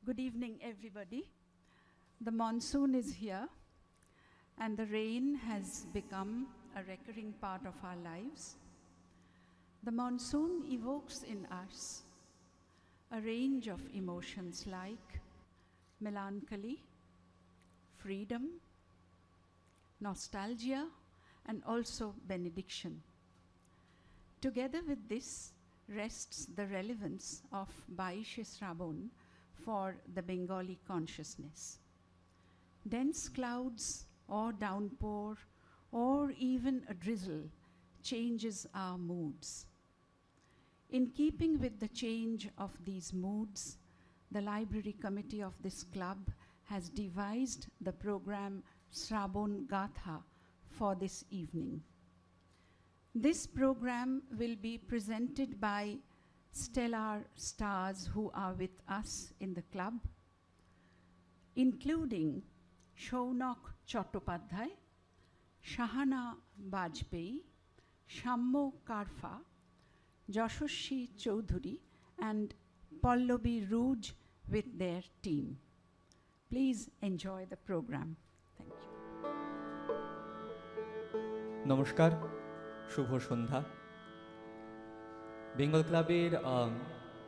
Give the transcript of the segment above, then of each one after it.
Good evening, everybody. The monsoon is here, and the rain has become a recurring part of our lives. The monsoon evokes in us a range of emotions like melancholy, freedom, nostalgia, and also benediction. Together with this rests the relevance of Baishe Shrabon for the Bengali consciousness. Dense clouds or downpour or even a drizzle changes our moods. In keeping with the change of these moods, the library committee of this club has devised the program Shrabon Gatha for this evening. This program will be presented by stellar stars who are with us in the club, including Shaunak Chattopadhyay, Shahana Bajpayee, Shammo Karfa, Joshoshree Choudhury, and Pallavi Rouge with their team. Please enjoy the program. Thank you. নমস্কার, শুভ সন্ধ্যা। বেঙ্গল ক্লাবের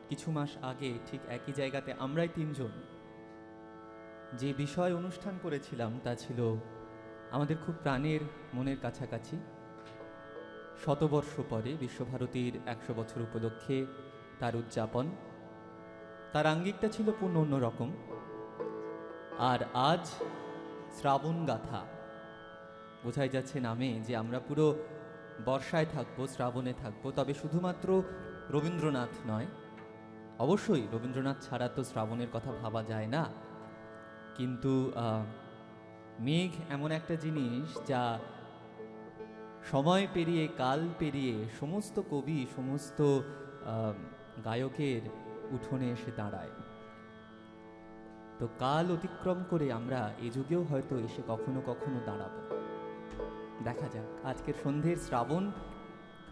কিছু মাস আগে ঠিক একই জায়গাতে আমরাই তিনজন যে বিষয় অনুষ্ঠান করেছিলাম তা ছিল আমাদের খুব প্রাণের মনের কাছাকাছি। শতবর্ষ পরে বিশ্বভারতীর 100 বছর উপলক্ষে তার উদযাপন, তার আঙ্গিকটা ছিল পূর্ণ অন্যরকম। আর আজ শ্রাবণ গাথা, বোঝাই যাচ্ছে নামে যে আমরা পুরো বর্ষায় থাকবো, শ্রাবণে থাকবো। তবে শুধুমাত্র রবীন্দ্রনাথ নয়, অবশ্যই রবীন্দ্রনাথ ছাড়া তো শ্রাবণের কথা ভাবা যায় না, কিন্তু মেঘ এমন একটা জিনিস যা সময় পেরিয়ে, কাল পেরিয়ে সমস্ত কবি, সমস্ত গায়কের উঠোনে এসে দাঁড়ায়। তো কাল অতিক্রম করে আমরা এ যুগেও হয়তো এসে কখনো কখনো দাঁড়াবো। দেখা যাক আজকের সন্ধ্যের শ্রাবণ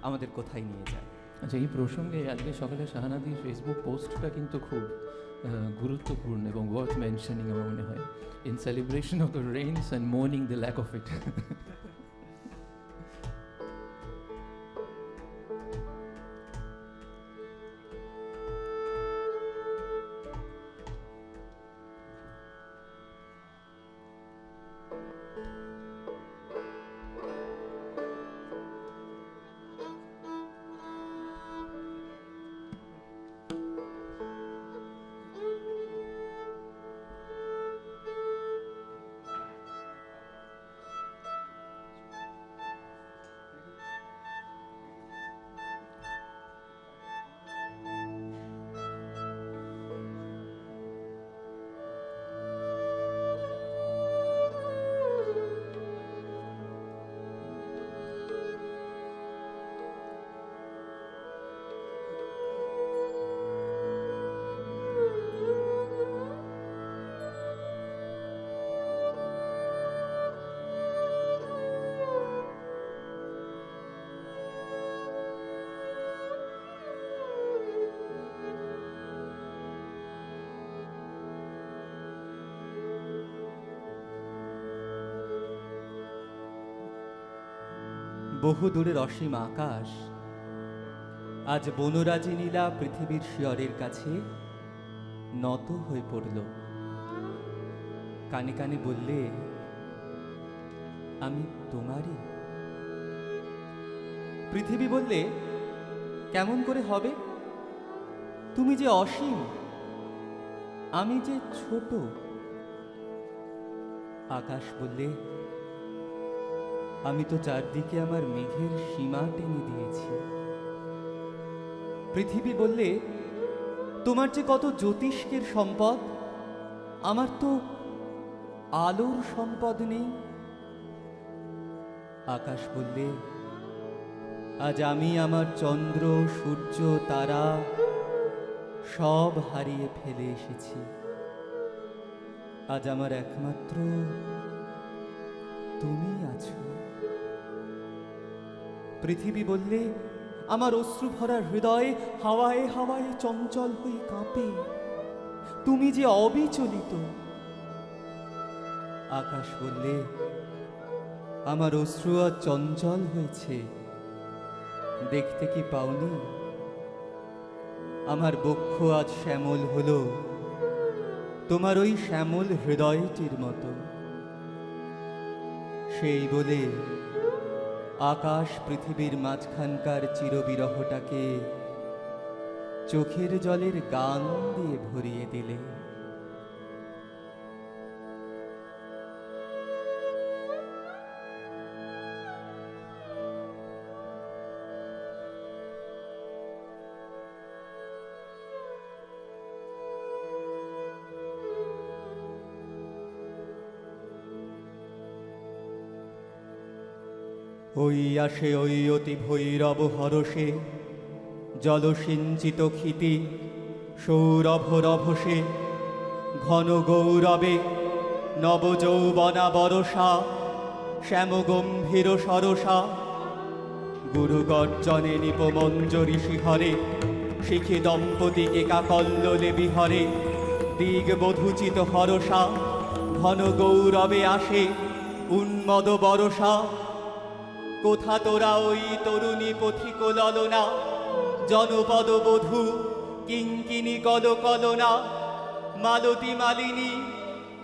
আমাদের কোথায় নিয়ে যায়। আচ্ছা, এই প্রসঙ্গে আজকে সকালে শাহানাদির ফেসবুক পোস্টটা কিন্তু খুব গুরুত্বপূর্ণ এবং ওয়ার্থ মেনশনিং আমার মনে হয়। In celebration of the rains and mourning the lack of it. বহু দূরের অসীম আকাশ আজ বনরাজি নীলা পৃথিবীর শিয়রের কাছে নত হয়ে পড়ল। কানে কানে বললে, আমি তোমারই। পৃথিবী বললে, কেমন করে হবে? তুমি যে অসীম, আমি যে ছোট। আকাশ বললে, আমি তো চারদিকে আমার মেঘের সীমা টেনে দিয়েছি। পৃথিবী বললে, তোমার যে কত জ্যোতিষ্কের সম্পদ, আমার তো আলোর সম্পদ নেই। আকাশ বললে, আজ আমি আমার চন্দ্র, সূর্য, তারা সব হারিয়ে ফেলে এসেছি। আজ আমার একমাত্র তুমি আছো। পৃথিবী বললে, আমার অশ্রু ভরা হৃদয় হাওয়ায় হাওয়ায় চঞ্চল হয়ে কাঁপে। তুমি যে অবিচলিত। আকাশ বললে, আমার অশ্রু আজ চঞ্চল হয়েছে, দেখতে কি পাওনি? আমার বক্ষ আজ শ্যামল হলো তোমার ওই শ্যামল হৃদয়টির মতো। সেই বলে আকাশ পৃথিবীর মাঝখানকার চিরবিরহটাকে চোখের জলের গান দিয়ে ভরিয়ে দিলে। ওই আসে ওই অতি ভৈরব হরষে, জলসিঞ্চিত ক্ষিতি সৌরভ রভসে, ঘন গৌরবে নবযৌবনা বরষা, শ্যামগম্ভীর সরসা, গুরু গর্জনে নিপমঞ্জরি শিহরে, শিখি দম্পতিকে কাকল্লোলে বিহরে, দিগ বধুচিত হরসা, ঘন গৌরবে আসে উন্মদ বরষা। কোথা তোরা ওই তরুণী পথিক ললনা, জনপদ বধূ কিঙ্কিনী কলকলনা, মালতী মালিনী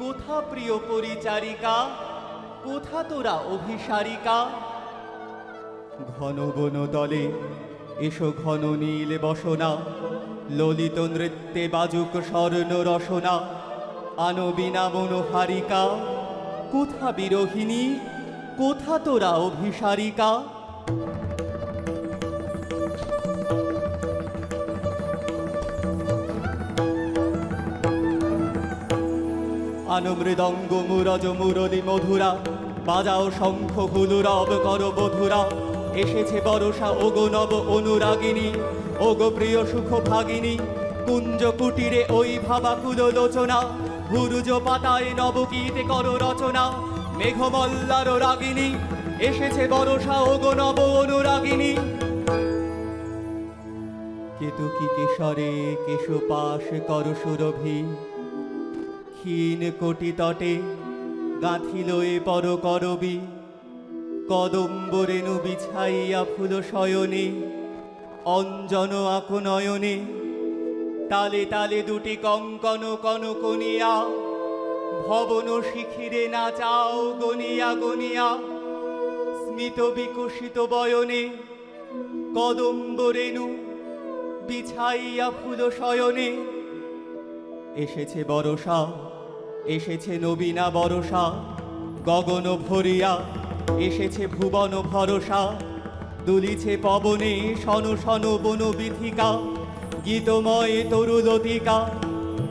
কোথা প্রিয় পরিচারিকা, কোথা তোরা অভিসারিকা? ঘন বন তলে এসো ঘন নীল বসনা, ললিত নৃত্যে বাজুক স্বর্ণ রসনা, আনবিনা মনোহারিকা, কোথা বিরোহিণী, কোথা তোরা অভিসারিকা? আনমৃদঙ্গ মুরজ মুরলী মধুরা, বাজাও শঙ্খ হুলুরব কর বধুরা, এসেছে বরষা ওগো নব অনুরাগিনী, ওগো প্রিয় সুখ ভাগিনী, কুঞ্জ কুটিরে ওই ভাবাকুল লোচনা, ভুরুজ পাতায় নবগীতে কর রচনা, মেঘমল্লার রাগিনী, এসেছে বরষা ওগো নব অনুরাগিনী। কেতকী কেশরে কেশপাশ কর সুরভি, ক্ষীণ কোটি তটে গাঁথিল এ পর করবি, কদম্ব রেণু বিছাইয়া ফুল শয়নে, অঞ্জন আকনয়নে, তালে তালে দুটি কঙ্কন কনকনিয়া, ভবন শিখিরে নাচাও গনিয়া গনিয়া, স্মিত বিকশিত বয়নে, কদম্ব রেণু বিছাইয়া ফুল শয়নে। এসেছে বরষা, এসেছে নবীনা বরষা, গগন ভরিয়া এসেছে ভুবন ভরসা, দুলিছে পবনে শন শন বন বিথিকা, গীতময় তরুলতিকা,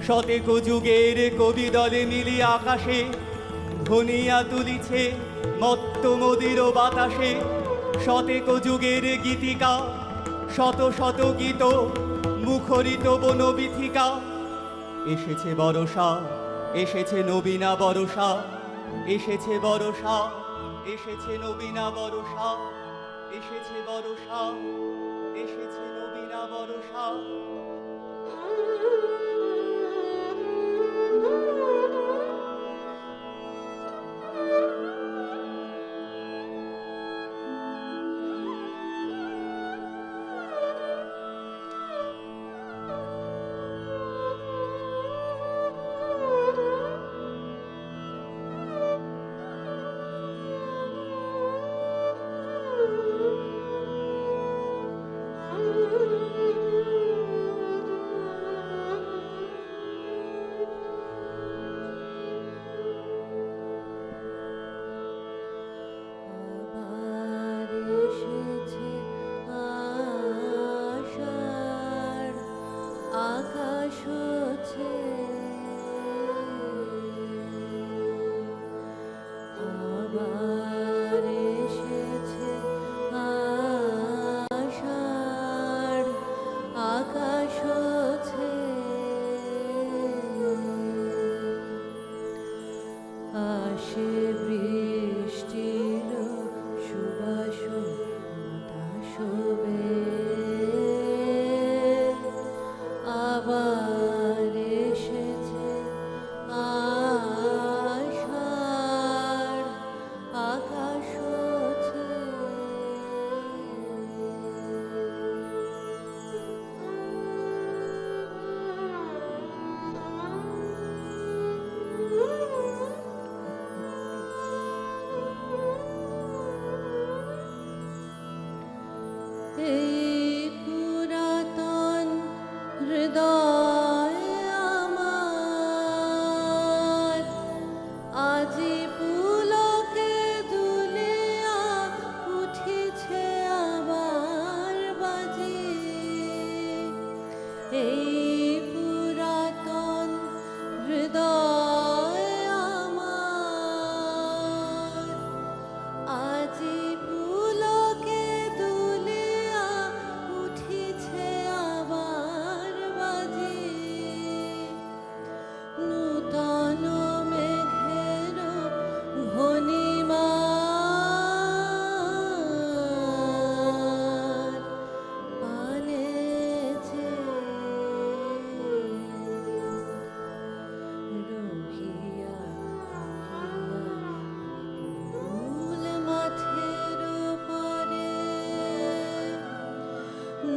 শতেক যুগের কবি দলে মিলি আকাশে, ধনিয়া তুলিছে মত্ত মদির বাতাসে, শতেক যুগের গীতিকা, শত শত গীত মুখরিত বন বিথিকা। এসেছে বরষা, এসেছে নবীনা বরষা, এসেছে বরষা, এসেছে নবীনা বরষা, এসেছে বরষা, এসেছে নবীনা বরষা।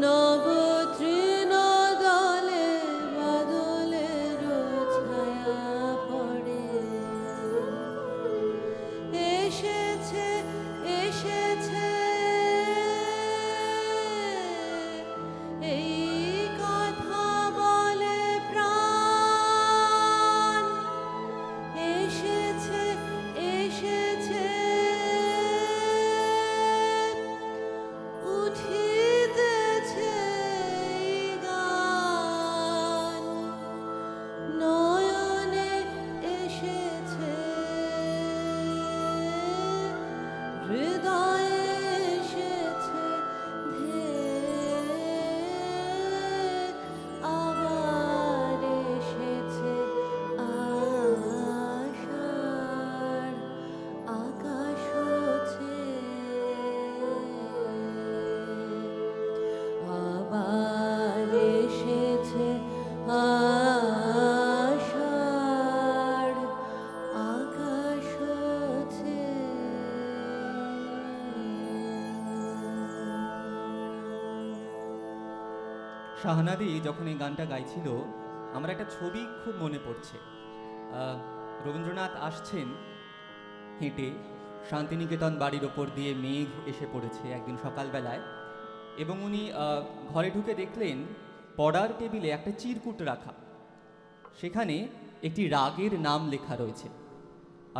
নব তৃণদলে বাদলের ছায়া পড়ে এসেছে এসেছে এই কথা বলে প্রাণ এসেছে এসেছে উঠিতেছে এই গান নয়নে এসেছে হৃদয়ে এসেছে ধেয়ে আবার এসেছে আষাঢ় আকাশ আবার এসেছে আষাঢ় আকাশ শাহনাদি যখন এই গানটা গাইছিল আমার একটা ছবি খুব মনে পড়ছে। রবীন্দ্রনাথ আসছেন হেঁটে, শান্তিনিকেতন বাড়ির ওপর দিয়ে মেঘ এসে পড়েছে একদিন সকালবেলায়, এবং উনি ঘরে ঢুকে দেখলেন পড়ার টেবিলে একটা চিরকুট রাখা, সেখানে একটি রাগের নাম লেখা রয়েছে।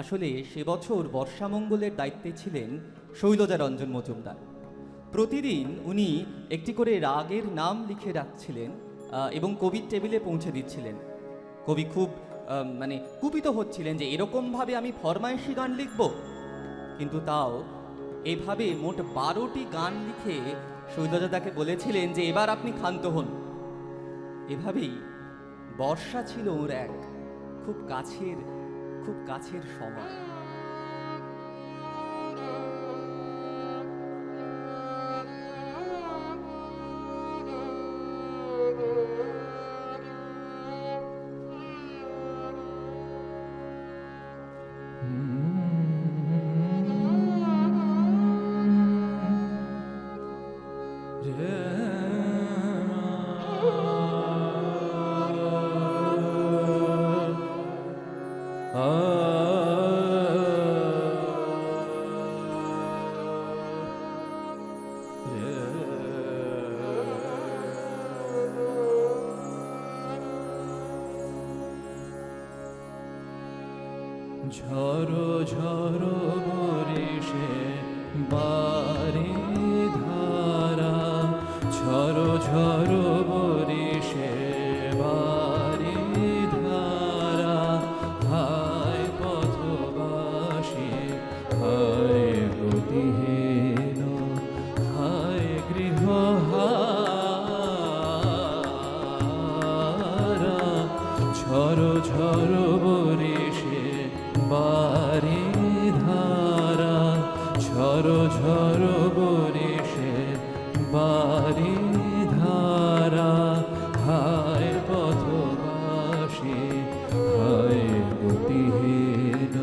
আসলে সে বছর বর্ষামঙ্গলের দায়িত্বে ছিলেন শৈলজা রঞ্জন মজুমদার। প্রতিদিন উনি একটি করে রাগের নাম লিখে রাখছিলেন এবং কবির টেবিলে পৌঁছে দিচ্ছিলেন। কবি খুব মানে কুপিত হচ্ছিলেন যে এরকমভাবে আমি ফরমায়েশি গান লিখব, কিন্তু তাও এভাবে মোট 12টি গান লিখে শৈলজা তাকে বলেছিলেন যে এবার আপনি ক্ষান্ত হন। এভাবেই বর্ষা ছিল ওর এক খুব কাছের সময়। ঝরো ঝরো বরিশে বারি ধারা, ঝরো ঝরো বরিশে বারি ধারা, হায় পথবাসী হায় গতিহীন, হায় গৃহহারা, ঝরো ঝরো বরিশে বারি ধারা, ঝরো ঝরো বরিশে বারি ধারা, হায় পথবাসী হায় গতিহীন,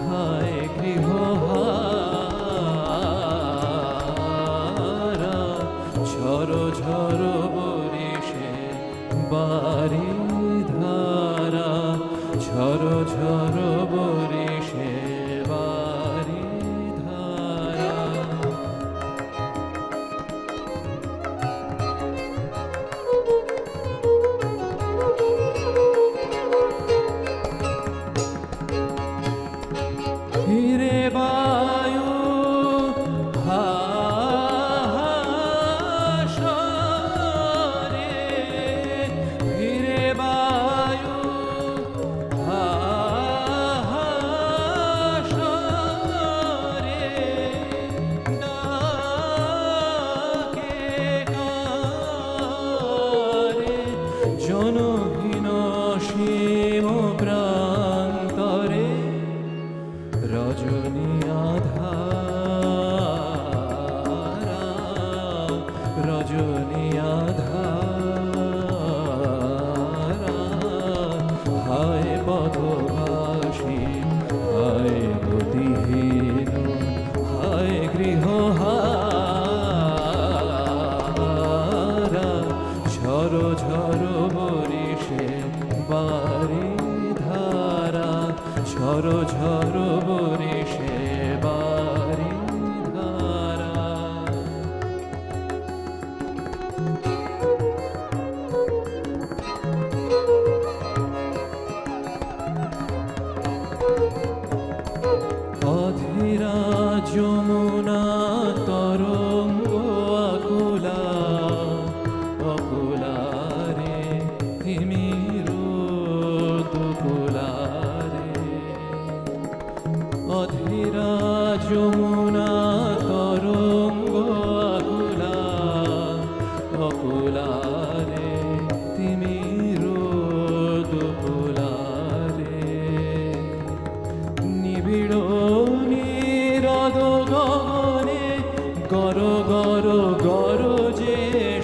হায় গৃহহারা, ঝরো ঝরো বরিশে বারি ধারা, ঝরো ঝরো বরিশে বারি ধারা। হিরে বায়ু হাসরে, হিরে বায়ু হাসরে, ডাকে কারে জনহীন সীম প্রান্তরে, রজনী আধারা, রজনী আধারা, হায় পথবাসী হায় গতিহীন, হায় গৃহহারা, ঝড়ো ঝড়ো বরিশে বারি ধারা। অধীরা যমুনা তরঙ্গ আকুলা, অকুলারে তিমির দুকুলারে। অধীরা যমুনা তরঙ্গ আকুলা, অকুলারে তিমির দুকুলারে। নিবিড় নীরদ গগনে গর গর গরজে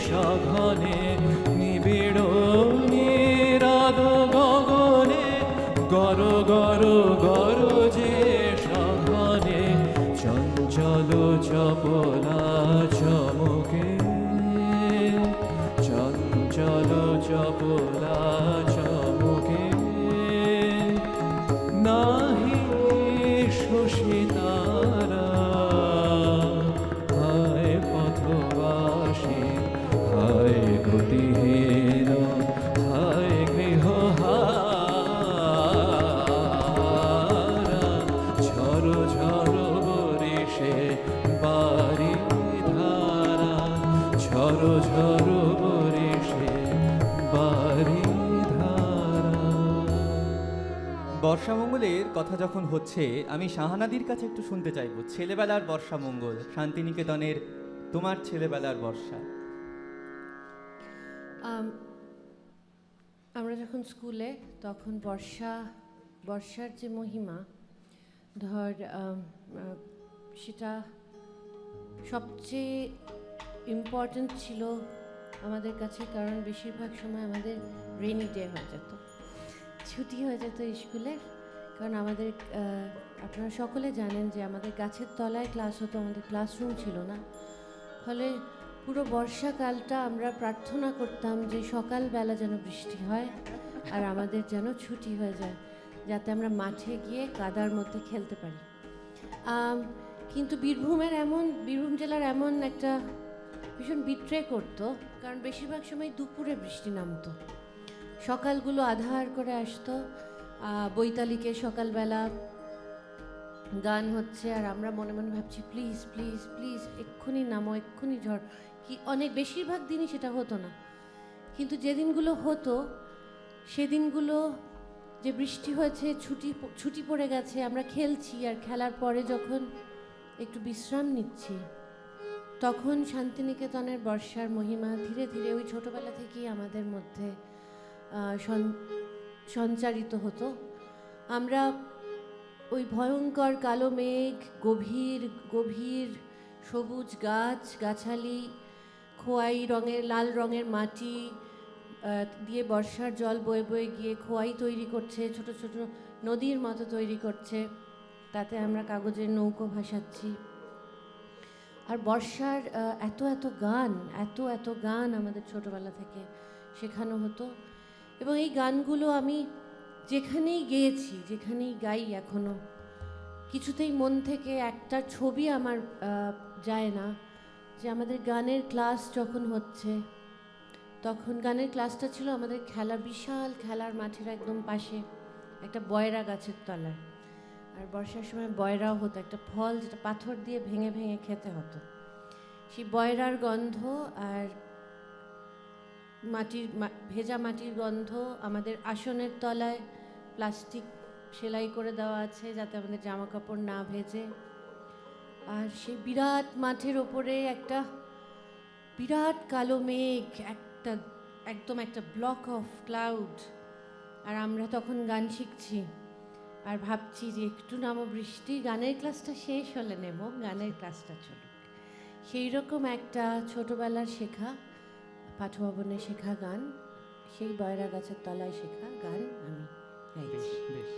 সঘনে। নিবিড় নীরদ গগনে গর গর গরজে সঘনে। চঞ্চল চপলা চমকে, চঞ্চল চপলা চমকে। নাহি শশী তারা, হায় পথবাসী, হায় গতিহীন, হায় গৃহহারা। ঝড়ো ঝড়ো বরিশে বারি ধারা, ঝড়ো ঝড়ো বরিশে বারি ধারা। বর্ষামঙ্গলের কথা যখন হচ্ছে, আমি শাহানাদির কাছে একটু শুনতে চাইবো ছেলেবেলার বর্ষামঙ্গল, শান্তিনিকেতনের তোমার ছেলেবেলার বর্ষা। আমরা যখন স্কুলে, তখন বর্ষার যে মহিমা, ধর সেটা সবচেয়ে ইম্পর্ট্যান্ট ছিল আমাদের কাছে, কারণ বেশিরভাগ সময় আমাদের রেইনি ডে হয়ে যেত, ছুটি হয়ে যেত স্কুলের। কারণ আমাদের আপনারা সকলে জানেন যে আমাদের গাছের তলায় ক্লাস হতো, আমাদের ক্লাসরুম ছিল না। ফলে পুরো বর্ষাকালটা আমরা প্রার্থনা করতাম যে সকালবেলা যেন বৃষ্টি হয় আর আমাদের যেন ছুটি হয়ে যায়, যাতে আমরা মাঠে গিয়ে কাদার মধ্যে খেলতে পারি। কিন্তু বীরভূম জেলার এমন একটা ভীষণ বিট্রে করতো, কারণ বেশিরভাগ সময় দুপুরে বৃষ্টি নামতো, সকালগুলো আধার করে আসতো। বৈতালিকে সকালবেলা গান হচ্ছে আর আমরা মনে মনে ভাবছি প্লিজ প্লিজ প্লিজ এক্ষুনি নামো, এক্ষুনি ঝড়। কি অনেক বেশিরভাগ দিনই সেটা হতো না, কিন্তু যেদিনগুলো হতো সেদিনগুলো যে বৃষ্টি হয়েছে, ছুটি পড়ে গেছে, আমরা খেলছি, আর খেলার পরে যখন একটু বিশ্রাম নিচ্ছি, তখন শান্তিনিকেতনের বর্ষার মহিমা ধীরে ধীরে ওই ছোটোবেলা থেকেই আমাদের মধ্যে সঞ্চারিত হতো। আমরা ওই ভয়ঙ্কর কালো মেঘ, গভীর গভীর সবুজ গাছালি, খোয়াই রঙের, লাল রঙের মাটি দিয়ে বর্ষার জল বয়ে বয়ে গিয়ে খোয়াই তৈরি করছে, ছোট ছোট নদীর মতো তৈরি করছে, তাতে আমরা কাগজের নৌকো ভাসাচ্ছি। আর বর্ষার এত এত গান আমাদের ছোটোবেলা থেকে শেখানো হতো। এবং এই গানগুলো আমি যেখানেই গেয়েছি, যেখানেই গাই এখনও, কিছুতেই মন থেকে একটা ছবি আমার যায় না যে আমাদের গানের ক্লাস যখন হচ্ছে, তখন গানের ক্লাসটা ছিল আমাদের বিশাল খেলার মাঠের একদম পাশে একটা বয়রা গাছের তলায়। আর বর্ষার সময় বয়রাও হতো, একটা ফল যেটা পাথর দিয়ে ভেঙে ভেঙে খেতে হতো। সেই বয়রার গন্ধ আর ভেজা মাটির গন্ধ, আমাদের আসনের তলায় প্লাস্টিক সেলাই করে দেওয়া আছে যাতে আমাদের জামা কাপড় না ভেজে। আর সেই বিরাট মাঠের ওপরে একটা বিরাট কালো মেঘ, একদম একটা ব্লক অফ ক্লাউড। আর আমরা তখন গান শিখছি আর ভাবছি যে একটু নামো বৃষ্টি, গানের ক্লাসটা শেষ হলে নেব, গানের ক্লাসটা চলুক। সেই রকম একটা ছোটোবেলার শেখা, পাঠভবনে শেখা গান, সেই বয়রা গাছের তলায় শেখা গান আমি গাইছি। বেশ।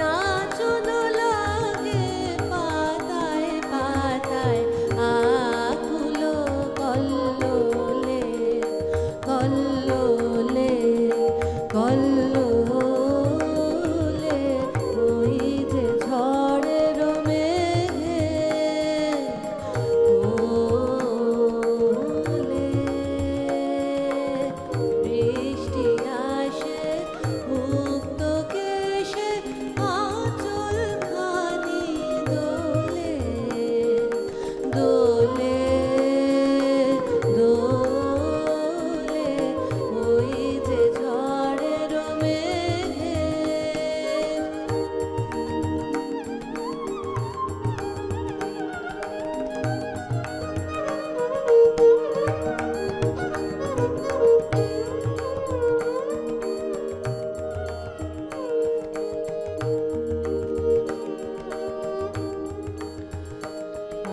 নাচন লাগে পাতায় পাতায় আকুল কল্লোলে কল্লোলে কল্লোলে ওই যে ঝড়ের মেঘে কোলে বৃষ্টি আসে মুক্ত কেশে আঁচল খানি দোলে দোলে দোলে ওই যে ঝড়ের মেঘে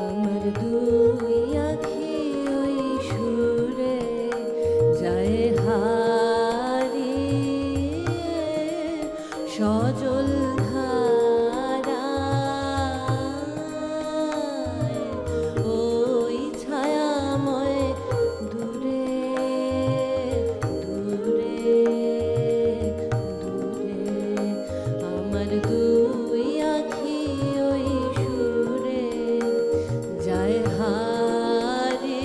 আমার দুই আখি ওই সুরে যায় হারিয়ে সজল ধারায় ওই ছায়াময় দূরে দূরে দূরে আমার দুই আখি ওই সুরে যায় হারিয়ে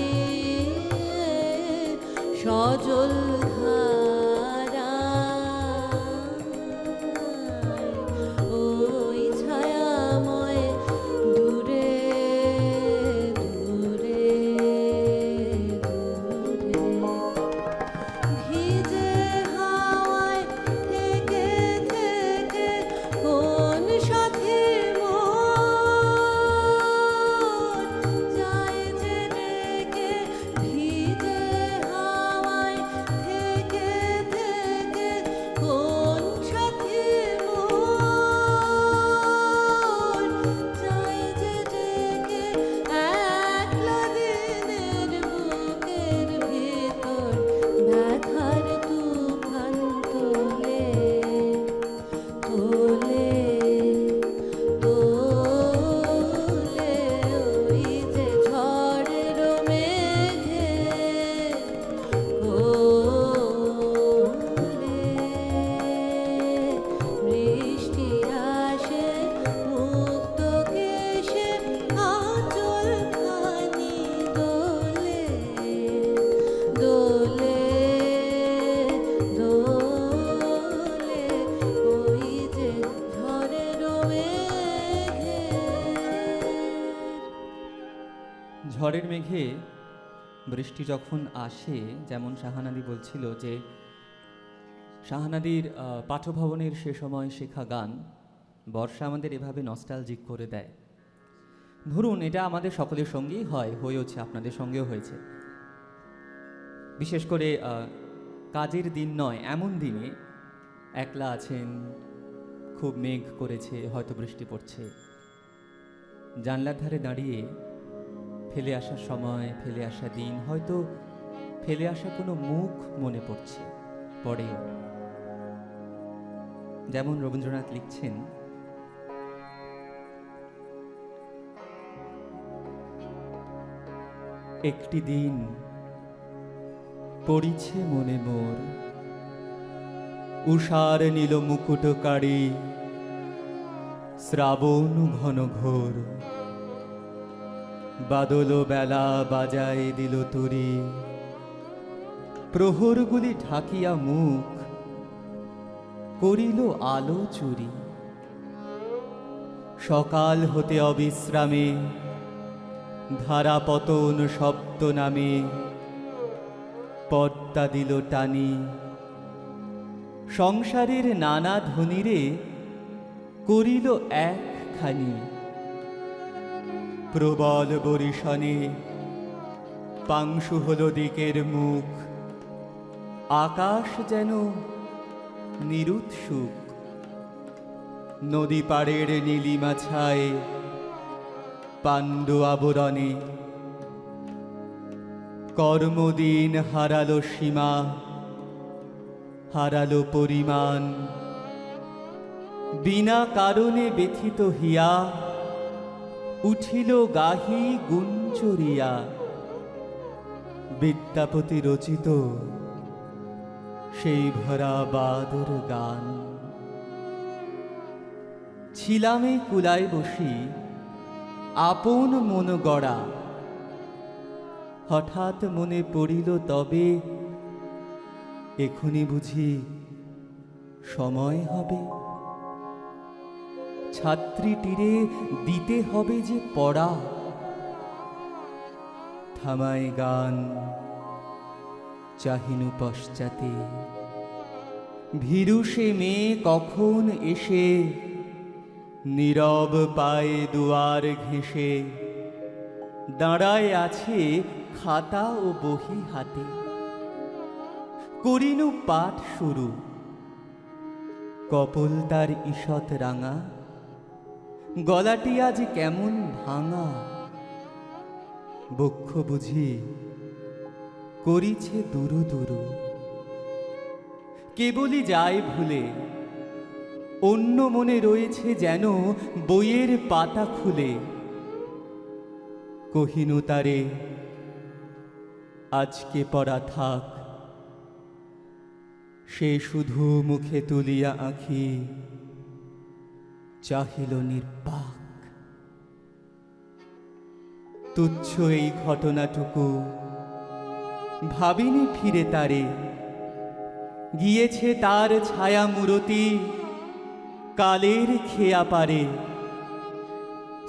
সজল ধারায় ওই ছায়াময় দূরে দূরে দূরে ভিজে হাওয়ায় থেকে থেকে কোন সাথী মোর যায় যে রেগে ভিজে হাওয়ায় থেকে থেকে কোন সাথী মোর যায় যে রেগে একলা দিনের বুকের ভিতর ব্যথার তুফান তোলে তোলে তোলে ওই যে ঝড়ের মেঘে কোলে বৃষ্টি আসে মুক্ত কেশে আঁচল খানি দোলে দোলে দোলে ওই যে ঝড়ের মেঘে ঝড়ের মেঘে বৃষ্টি যখন আসে, যেমন শাহানাদি বলছিল যে শাহানাদির পাঠভবনের সে সময় শেখা গান বর্ষা আমাদের এভাবে নস্টালজিক করে দেয়। ধরুন এটা আমাদের সকলের সঙ্গেই হয়, হয়েওছে, আপনাদের সঙ্গেও হয়েছে। বিশেষ করে কাজের দিন নয়, এমন দিনে একলা আছেন, খুব মেঘ করেছে, হয়তো বৃষ্টি পড়ছে, জানলার ধারে দাঁড়িয়ে ফেলে আসা সময়, ফেলে আসা দিন, হয়তো ফেলে আসা কোনো মুখ মনে পড়ছে, পড়েও। যেমন রবীন্দ্রনাথ লিখছেন, একটি দিন পড়িছে মনে মোর, উষার নীল মুকুট কাড়ি, শ্রাবণ ঘন ঘোর, বাদল বেলা বাজায় দিল তুরি, প্রহরগুলি ঢাকিয়া মুখ করিল আলো চুরি। সকাল হতে অবিশ্রামে ধারাপতন শব্দ নামে পদ্মা দিল টানি, সংসারের নানা ধ্বনিরে করিল একখানি। প্রবল বরিশনে পাংশু হল দিকের মুখ, আকাশ যেন নিরুৎসুক, নদী পাড়ের নীলিমা ছায় পাণ্ডু আবরণে। কর্মদিন হারালো সীমা, হারালো পরিমাণ, বিনা কারণে ব্যথিত হিয়া উঠিল গাহি গুঞ্জরিয়া। বিদ্যাপতি রচিত সেই ভরা বাদর গান। ছিলামে কুলায় বসি আপন মন গড়া, হঠাৎ মনে পড়িল তবে এখুনি বুঝি সময় হবে। ছাত্রীটিরে দিতে হবে যে পড়া, থামায় গান চাহিনু পশ্চাতে। ভীরু সে মেয়ে কখন এসে নীরব পায়ে দুয়ার ঘেঁষে দাঁড়ায় আছে খাতা ও বহি হাতে। করিনু পাঠ শুরু, কপল তার ঈষৎ রাঙা, গলাটি আজ কেমন ভাঙা। বক্ষ বুঝি করিছে দুরু দুরু, কেবলই যায় ভুলে অন্য মনে রয়েছে যেন বইয়ের পাতা খুলে। কহিনু তারে আজকে পড়া থাক, সে শুধু মুখে তুলিয়া আঁখি চাহিল নির্বাক। তুচ্ছ এই ঘটনাটুকু ভাবিনি ফিরে তারে, গিয়েছে তার ছায়া মূরতি কালের খেয়া পারে।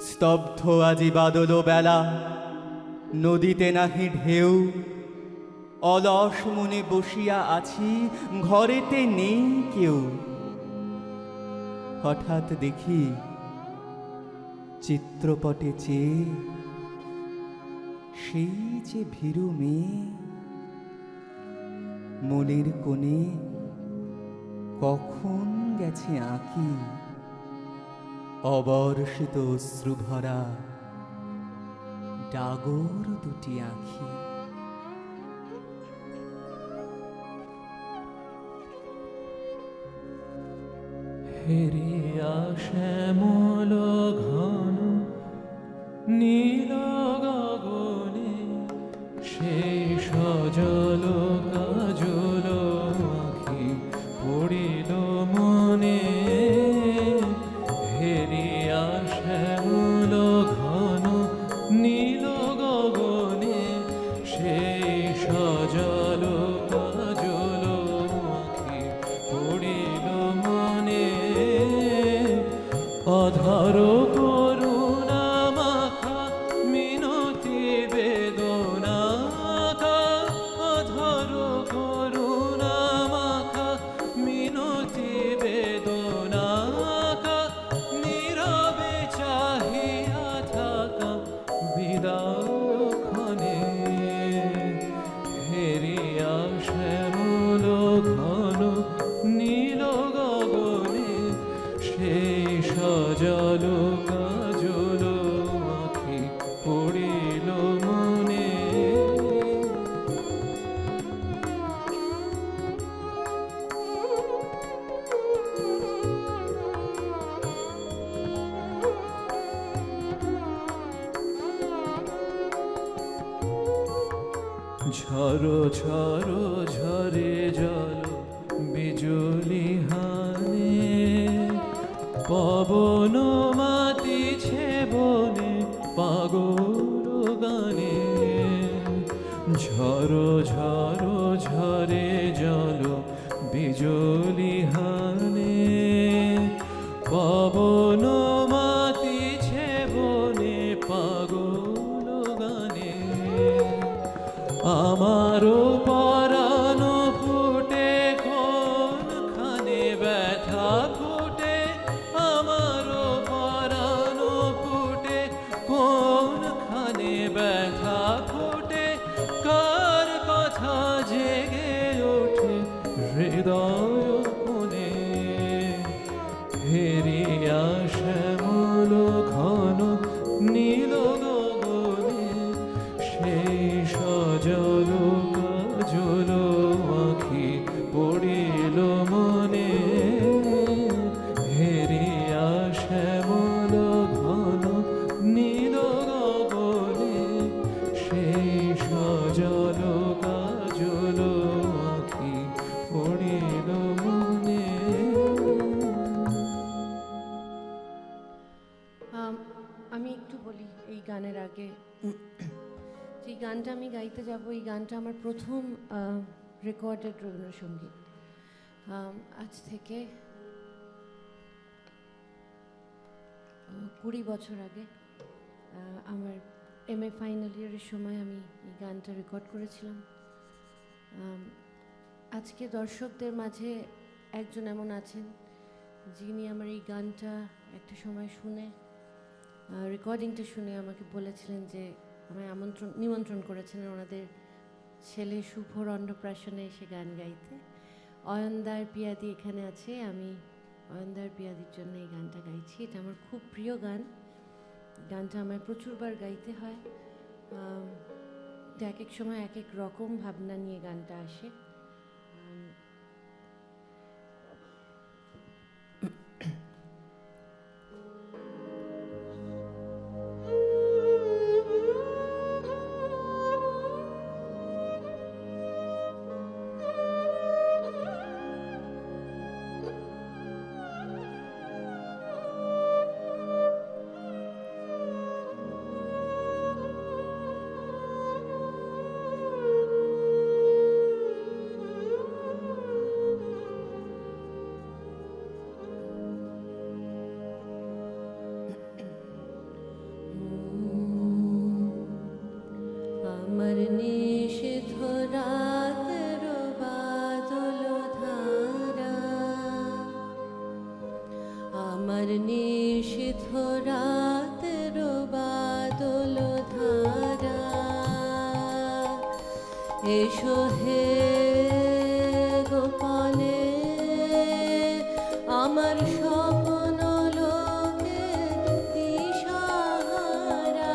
স্তব্ধ আজি বাদল বেলা, নদীতে নাহি ঢেউ, অলস মনে বসিয়া আছি ঘরেতে নেই কেউ। হঠাৎ দেখি চিত্রপটে চেয়ে সেই যে ভীরু মেয়ে, মনের কোণে কখন গেছে আঁকি অবর্ষিত অশ্রুভরা ডাগর দুটি আঁখি। হেরিয়া শ্যামল ঘন নীল গগনে, সেই সজল কাজল আঁখি পড়িল মনে। হেরিয়া শ্যামল ঘন নীল গগনে, সেই সজল কাজল আঁখি পড়িল মনে। অধর করুণা মাখা মিনতি বেদনা, অধর করুণা মাখা মিনতি বেদনা। নীরবে চাহিয়া থাকা বিদাক্ষণে, হেরিয়া শ্যামল ঘন নীল গগনে, সেই সজল কাজল আঁখি পড়িল মনে। ঝরো ঝরো ঝরে জল বিজুলি হানে, পবন মাতিছে বনে পাগল গানে। ঝরো ঝরো ঝরে জল বিজুলি হানে, পবন মাতিছে বনে পাগল গানে। আমারও পরাণ ফুটে কোনখানে ব্যথা ফুটে, আমারও পরাণ ফুটে কোনখানে ব্যথা ফুটে। কার কথা জেগে ওঠে হৃদয় কোণে, হেরিয়া শ্যামল ঘন নীল গগনে, সেই সজল এই গানের আগে যে গানটা আমি গাইতে যাব, এই গানটা আমার প্রথম রেকর্ডেড রবীন্দ্রসঙ্গীত। আজ থেকে 20 বছর আগে আমার MA ফাইনাল ইয়ারের সময় আমি এই গানটা রেকর্ড করেছিলাম। আজকে দর্শকদের মাঝে একজন এমন আছেন যিনি আমার এই গানটা একটা সময় শুনে, রেকর্ডিংটা শুনে আমাকে বলেছিলেন যে আমায় নিমন্ত্রণ করেছিলেন ওনাদের ছেলে শুভর অন্নপ্রাশনে এসে গান গাইতে। অয়নদার পিয়াদি এখানে আছে, আমি অয়নদার পিয়াদির জন্য এই গানটা গাইছি। এটা আমার খুব প্রিয় গান। গানটা আমায় প্রচুরবার গাইতে হয়। এক এক সময় এক এক রকম ভাবনা নিয়ে গানটা আসে। আমার নিষিদ্ধ রাতের বাদল ধারা, আমার নিষিদ্ধ রাতের বাদল ধারা, এসো হে গোপালে আমার স্বপ্ন লোকে দিশাহারা।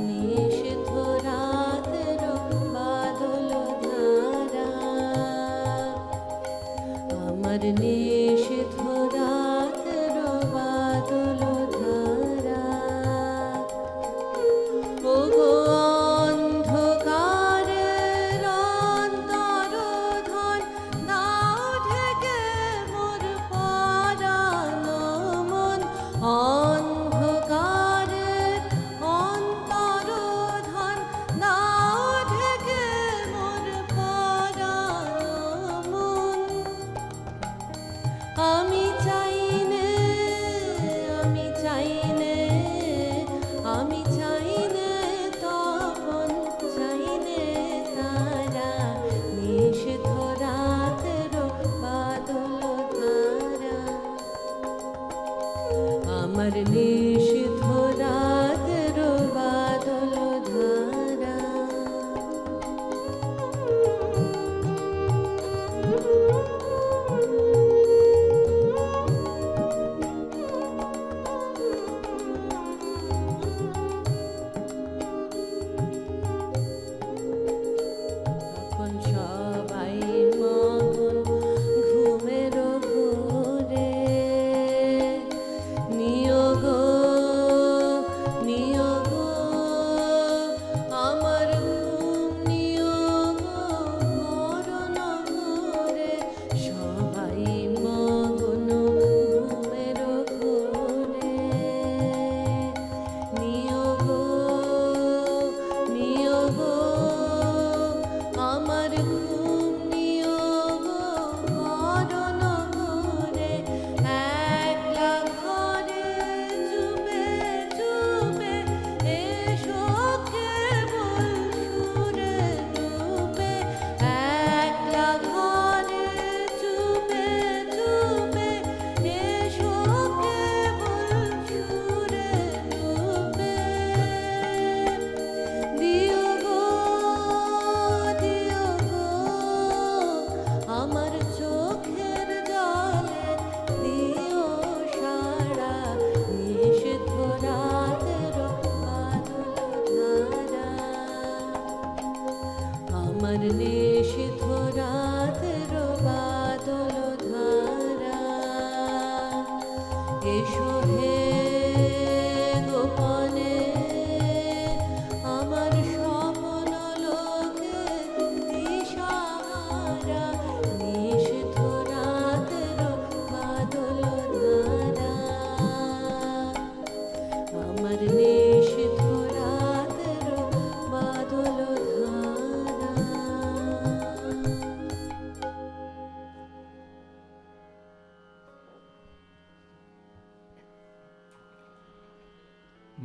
নিষিদ্ধ রাতের বাদল ধারা, আমার নিষিদ্ধ রাতের বাদল ধারা। ও গো অন্ধকারের অন্তরধন দাও ঢেকে মোর পরাণ মন। অন্ধকারের অন্তরধন দাও ঢেকে মোর পরাণ মন। আমি চাইনে, আমি চাইনে, আমি চাইনে তপন চাইনে তারা। নিষিদ্ধ রাতের বাদল ধারা, আমার নিষিদ্ধ রাতের বাদল ধারা। তখন সবাই মগন ঘুমের ঘোরে, নিয়োগ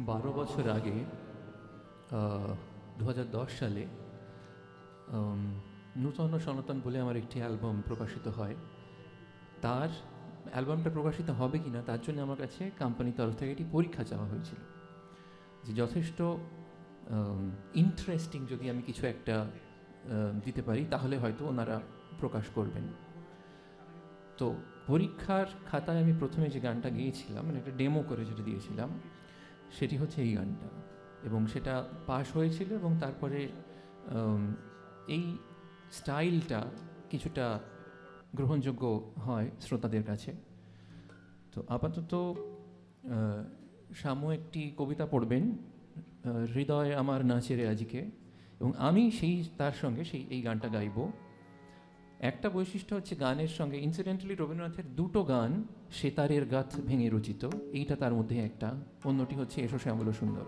12 বছর আগে 2010 সালে নূতন সনাতন বলে আমার একটি অ্যালবাম প্রকাশিত হয়। তার অ্যালবামটা প্রকাশিত হবে কিনা তার জন্য আমার কাছে কোম্পানির তরফ থেকে একটি পরীক্ষা চাওয়া হয়েছিল, যে যথেষ্ট ইন্টারেস্টিং যদি আমি কিছু একটা দিতে পারি তাহলে হয়তো ওনারা প্রকাশ করবেন। তো পরীক্ষার খাতায় আমি প্রথমে যে গানটা গেয়েছিলাম, মানে একটা ডেমো করে যেটা দিয়েছিলাম, সেটি হচ্ছে এই গানটা, এবং সেটা পাশ হয়েছিল। এবং তারপরে এই স্টাইলটা কিছুটা গ্রহণযোগ্য হয় শ্রোতাদের কাছে। তো আপাতত শামু একটি কবিতা পড়বেন, হৃদয় আমার নাচে রে আজিকে, এবং আমি তার সঙ্গে এই গানটা গাইব। একটা বৈশিষ্ট্য হচ্ছে গানের সঙ্গে, ইনসিডেন্টালি রবীন্দ্রনাথের দুটো গান সেতারের গাথ ভেঙে রচিত, এইটা তার মধ্যে একটা, অন্যটি হচ্ছে এসো শ্যামল সুন্দর।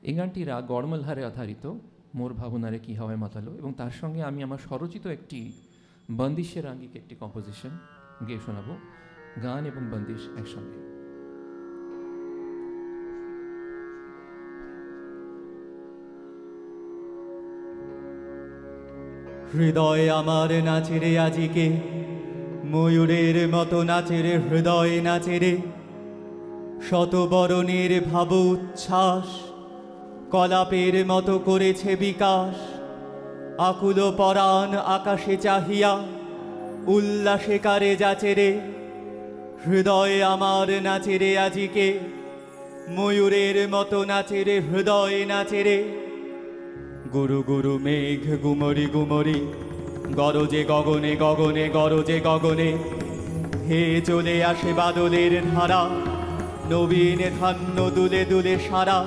এই গানটি রাগ গড়মলহারে আধারিত, মোর ভাবনারে কি হাওয়ায় মাতালো, এবং তার সঙ্গে আমি আমার স্বরচিত একটি বন্দিশের আঙ্গিক একটি কম্পোজিশন গেয়ে শোনাবো, গান এবং বন্দিশ একসঙ্গে। হৃদয় আমার নাচে রে আজিকে, ময়ূরের মতো নাচে রে হৃদয় নাচে রে, শতবরণের ভাব উচ্ছ্বাস কলাপের মতো করেছে বিকাশ। আকুল পরাণ আকাশে চাহিয়া উল্লাসে কারে যাচে রে, হৃদয় আমার নাচে রে আজিকে, ময়ূরের মতো নাচে রে হৃদয় নাচে রে। গুরু গুরু মেঘ গুমরি গুমরি, গরজে গগনে গগনে গরজে গগনে, হে চলে আসে বাদলের ধারা, নবীন ধান্য দুলে দুলে সারা।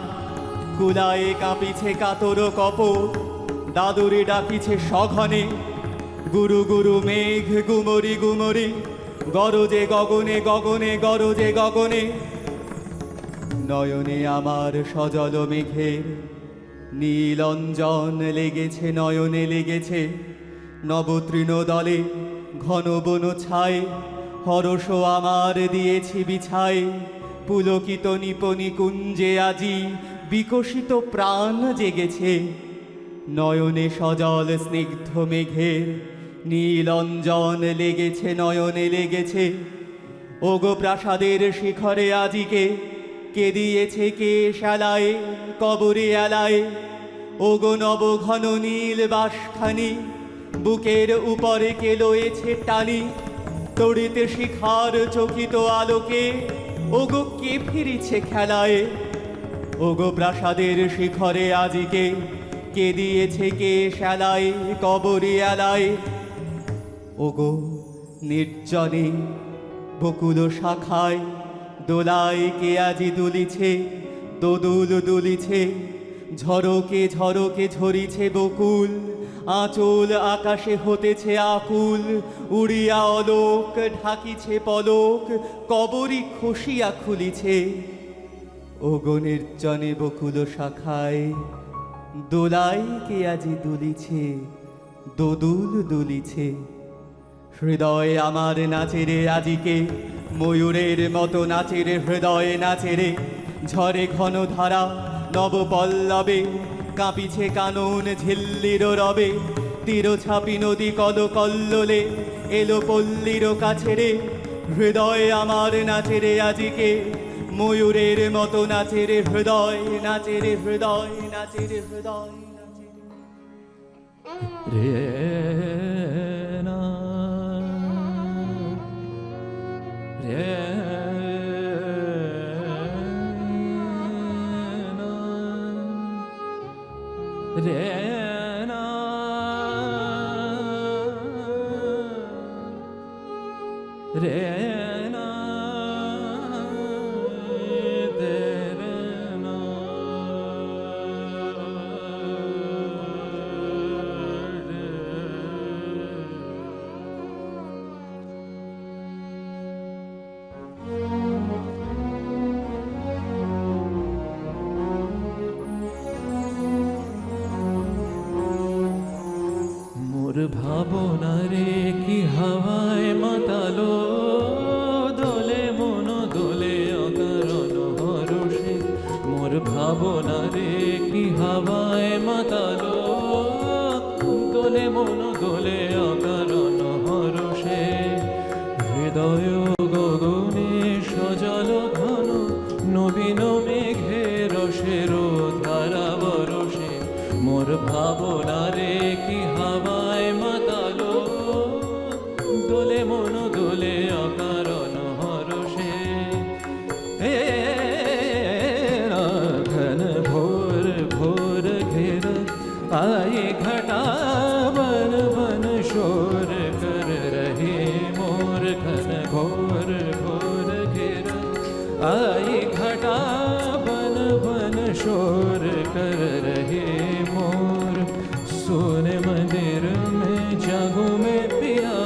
কুলায়ে কাঁপিছে কাতর কপট, দাদুরে ডাকিছে সঘনে, গুরু গুরু মেঘ গুমরি গুমরি, গরজে গগনে গগনে গরজে গগনে। নয়নে আমার সজল মেঘের নীলঞ্জন লেগেছে, নয়নে লেগেছে নবতৃণ দলে ঘন বন ছায়। হরষ আমার দিয়েছি বিছায়, পুলকিত নিপনি কুঞ্জে আজি বিকশিত প্রাণ জেগেছে। নয়নে সজল স্নিগ্ধ মেঘের নীলঞ্জন লেগেছে, নয়নে লেগেছে। ওগো প্রাসাদের শিখরে আজিকে, কে দিয়েছে কে শালায় কবরে আলায়। ওগো নব ঘন নীল বাসখানি, বুকের উপরে কে লয়েছে টানি। তড়িতে শিখার চকিত আলোকে, ওগো কে ফিরিছে খেলায়। ওগো প্রাসাদের শিখরে আজিকে, কে দিয়েছে কে শালায় কবরে আলায়। ওগো নির্জনে বকুল শাখায়, দোলায় কে আজি দুলিছে দোদুল দুলিছে। ঝরকে ঝরকে ঝরিছে বকুল, আঁচল আকাশে হতেছে আকুল। উড়িয়া অলোক ঢাকিছে পলক, কবরী খসিয়া খুলিছে। ওগো নির্জনে বকুল শাখায়, দোলায় কে আজি দুলিছে দোদুল দুলিছে। হৃদয় আমার নাচে রে আজিকে, ময়ূরের মতো নাচে রে হৃদয় নাচে রে। ঝরে ঘন ধারা নব পল্লবে, কাঁপিছে কানন ঝিল্লির রবে। তীর ছাপি নদী কল কল্লোলে, এলো পল্লীর কাছে রে। হৃদয় আমার নাচে রে আজিকে, ময়ূরের মতো নাচে রে হৃদয় নাচে রে হৃদয় নাচে রে হৃদয় নাচে রে। না রে রে না রে না দে রে না। মোর ভাবনারে কি হাওয়ায় মাতালো, দোলে মন দোলে অকারণ হরষে। নবীন মেঘে রসের ধারা বরসে মোর ভাবনারে কি হাওয়ায় মাতালো দোলে মন দোলে অকারণ হরসে হে ঘন ঘোর ঘোর ঘের आए घटा बन बन शोर कर रहे मोर घन घोर घोर घेर आए घटा बन बन शोर कर रहे मोर सोने मंदिर में जागो में पिया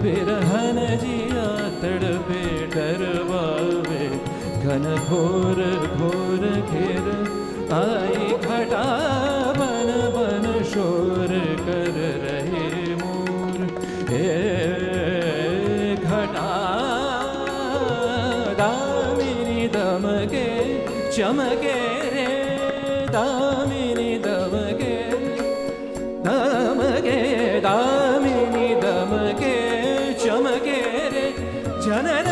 बिरहन जिया तड़पे डरवावे घन घोर घोर घेर आई घटा बन बन शोर कर रहे मोर हे घटा दामिनी दमके चमके रे दामिनी दमके दमके दामिनी दमके चमके रे जनन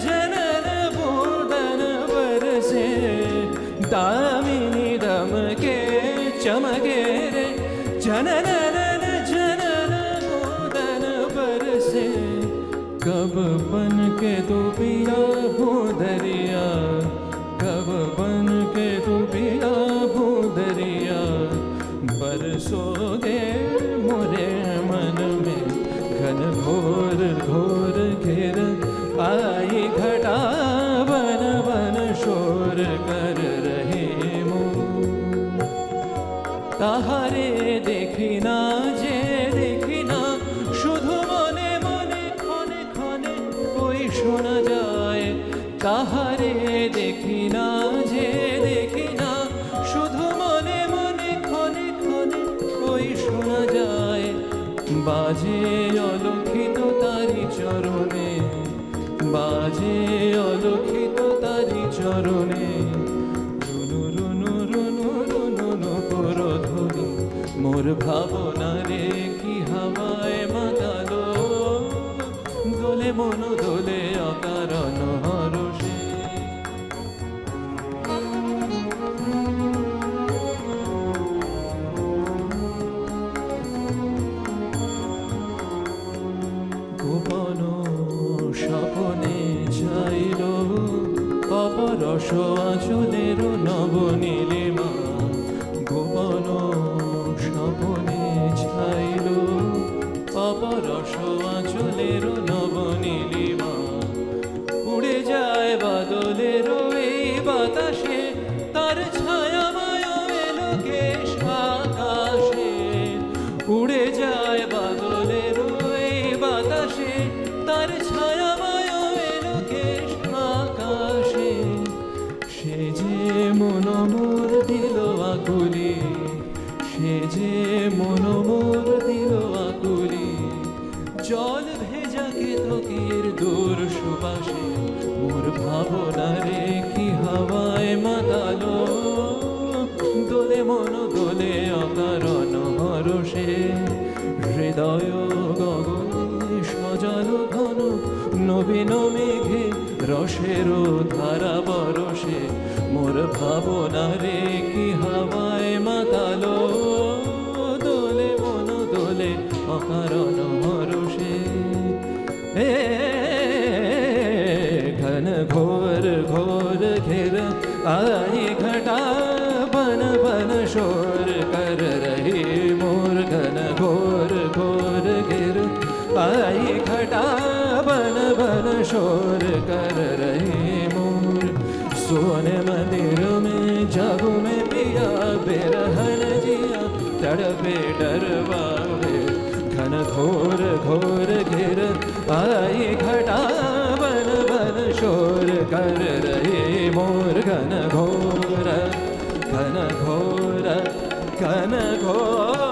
जनन बोदन बरसे दामिनी दमके चमके रे जनन जनन बोदन बरसे कब बन के तू पिया भूदरिया कब बन के तू पिया भूदरिया बरसोगे मोरे मन में घन घोर घोर घेर आई घटा बन बन शोर कर रहे मोर ताहारे देखी ना जे देखी ना शुधु मने मने खने खने कोई शोना जाए ताहारे देखी ना जे देखी ना शुधु मने मने खने खने कोई शोना जाए बाजे अलौकित तारी चरणे बाजे अलौकित तारी चरणे रुनु रुनु रुनु रुनु नु करो ध्वनि मोर भावनारे की हावाय मातालो দোলে মন দোলে অকারণ হরষে গোপন স্বপনে চাইল অপরস আঁচলের নবনীলিমা গোপন স্বপনে ছাইল অপরস আঁচলের নবনীলিমা উড়ে যায় বাদলের এই বাতাসে তার ছায়াময় এলোকেশ আকাশে উড়ে যায় বাদলের এই বাতাসে তার ছায়াময় এলোকেশ আকাশে সে যে মন মোর দিল আকুলি সে যে মন মোর দিল আকুলি জল ভেজা কেতকীর দূর সুবাসে মোর ভাবনারে কি হাওয়ায় মাতালো দোলে মন দোলে অকারণ হরষে হৃদয় গগনে সজালো ঘন নবীন মেঘে রসের ধারা বরসে মোর ভাবনারে কি হাওয়ায় মাতালো দোলে মন দোলে অকারণ হরষে घन घोर घोर घेर आई घटा बन बन शोर कर रही मोर घन घोर घोर घेर आई घटा बन बन शोर कर रही मोर सोने मंदिर में जागो में पिया बेरहन जिया तड़पे डरवावे घन घोर घोर घेर आई घटा बन बन शोर कर रहे मोर घन घोर घन घोर घन घोर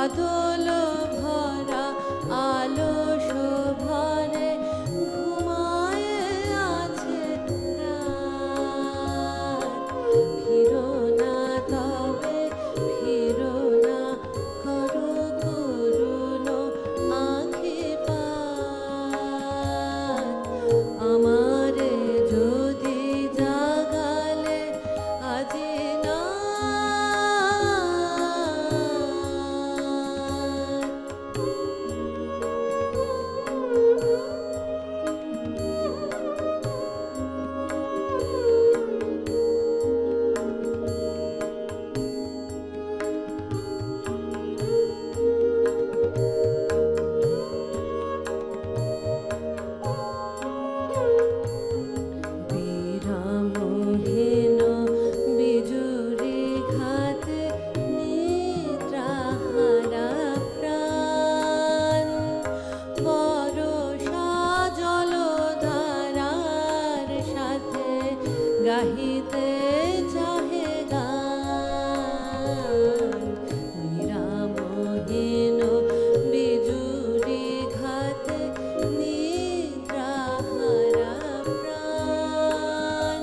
বাদল ভরা আলস ভরে ঘুমায় আছে রাত। ফিরো না তবে ফিরো না, করো করুণ আঁখি পাত। আমারে যদি জাগালে আজি না, বিরামহীন বিজুরি ঘাতে নিদ্রাহারা প্রাণ। বরষা জলধারার সাথে গাহিতে চাহে গান। বিরামহীন বিজুরি ঘাতে নিদ্রাহারা প্রাণ।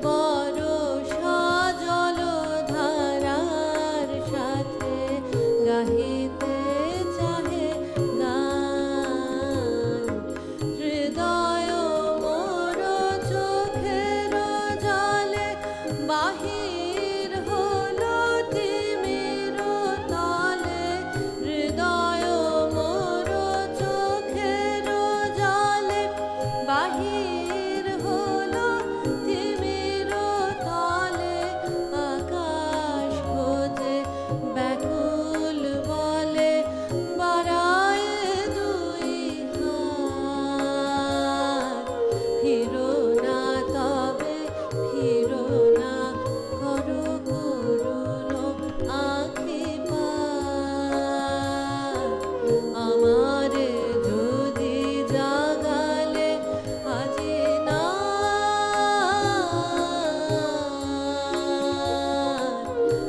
বরষা জলধারার সাথে গাহিতে চাহে গান। হৃদয় মোর চোখের জলে বাহির হলো তিমির তলে। হৃদয় মোর চোখের জলে বাহির হলো তিমির তলে। আকাশ খোঁজে ব্যাকুল বলে বাড়ায় দুই হাত। ফিরো না তবে ফিরো না, করো করুণ আঁখি পাত। আমারে যদি জাগালে আজি না,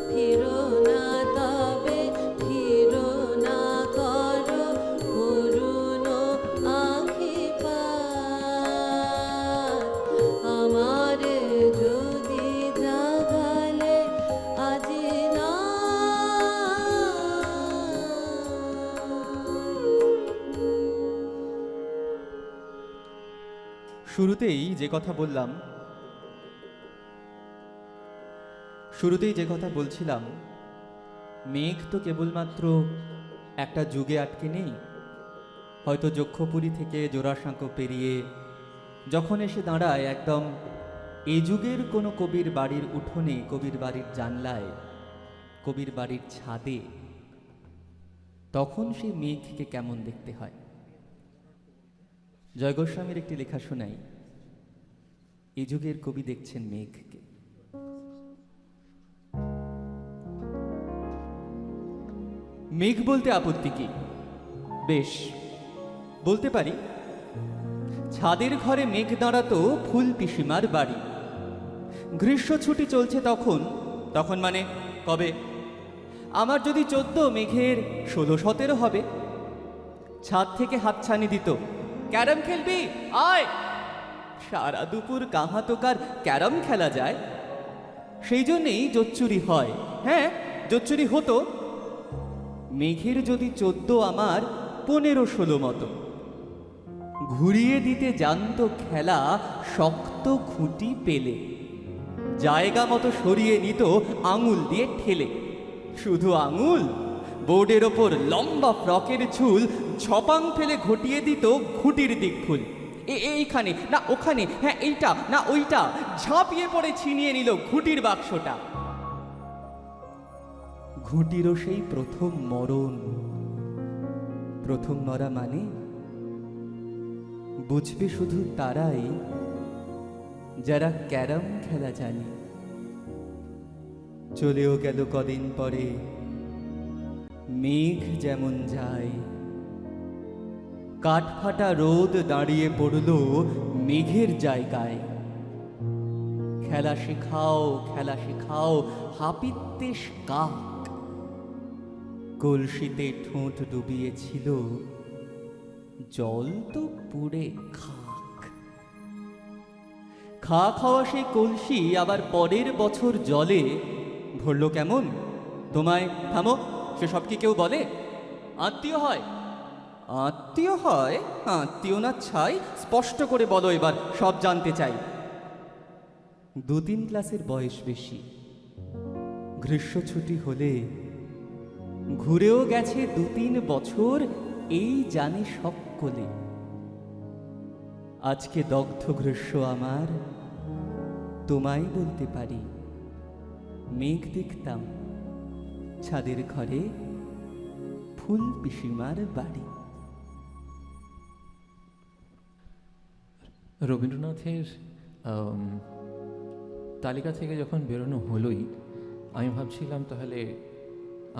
ফিরো না তবে ফিরো না, করো করুণ আঁখি পাত। আমারে যদি জাগালে আজি না। শুরুতেই যে কথা বলছিলাম, মেঘ তো কেবলমাত্র একটা যুগে আটকে নেই। হয়তো যক্ষপুরী থেকে জোড়াসাঁকো পেরিয়ে যখন এসে দাঁড়ায় একদম এ যুগের কোনো কবির বাড়ির উঠোনে, কবির বাড়ির জানলায়, কবির বাড়ির ছাদে, তখন সেই মেঘকে কেমন দেখতে হয়। জয় গোস্বামীর একটি লেখা শোনাই। এ যুগের কবি দেখছেন মেঘকে। মেঘ বলতে আপত্তি কি? বেশ, বলতে পারি, ছাদের ঘরে মেঘ দাঁড়াতো ফুল পিসিমার বাড়ি। গ্রীষ্ম ছুটি চলছে তখন মানে কবে? আমার যদি 14, মেঘের 16-17 হবে। ছাদ থেকে হাতছানি দিত, ক্যারাম খেলবি আয়। সারা দুপুর কাহা তোকার ক্যারাম খেলা যায়। সেই জন্যেই জোচ্চুরি হয়। হ্যাঁ, জোচ্চুরি হতো। মেঘের যদি 14, আমার 15-16 মতো। ঘুরিয়ে দিতে জানতো খেলা শক্ত খুঁটি পেলে। জায়গা মতো সরিয়ে নিত আঙুল দিয়ে ঠেলে। শুধু আঙুল, বোর্ডের ওপর লম্বা ফ্রকের ঝুল ঝপাং ফেলে ঘটিয়ে দিত খুঁটির দিক ফুল। এইখানে না ওখানে, হ্যাঁ এইটা না ওইটা, ঝাঁপিয়ে পড়ে ছিনিয়ে নিল ঘুঁটির বাক্সটা। ঘুঁটিরও সেই প্রথম মরণ। প্রথম মরা মানে বুঝবে শুধু তারাই যারা ক্যারাম খেলা জানে। চলেও গেল কদিন পরে মেঘ যেমন যায়। কাঠফাটা রোদ দাঁড়িয়ে পড়ল মেঘের জায়গায়। খেলা শেখাও খেলা শেখাও হাপিত্যেশ কাক। কলসিতে ঠোঁট ডুবিয়েছিল, জল তো পুড়ে খাক। খাক হওয়া সেই কলসি আবার পরের বছর জলে ভরল কেমন? তোমায় থামো, সেসব কি কেউ বলে? আত্মীয় হয়? আত্মীয় হয়? আত্মীয় না ছাই, স্পষ্ট করে বলো এবার, সব জানতে চাই। 2-3 ক্লাসের বয়স বেশি, গ্রীষ্ম ছুটি হলে ঘুরেও গেছে 2-3 বছর, এই জানি সকলে। আজকে দগ্ধ গ্রীষ্ম আমার, তোমায় বলতে পারি, মেঘ দেখতাম ছাদের ঘরে, ফুল পিসিমার বাড়ি। রবীন্দ্রনাথের তালিকা থেকে যখন বেরোনো হলোই, আমি ভাবছিলাম তাহলে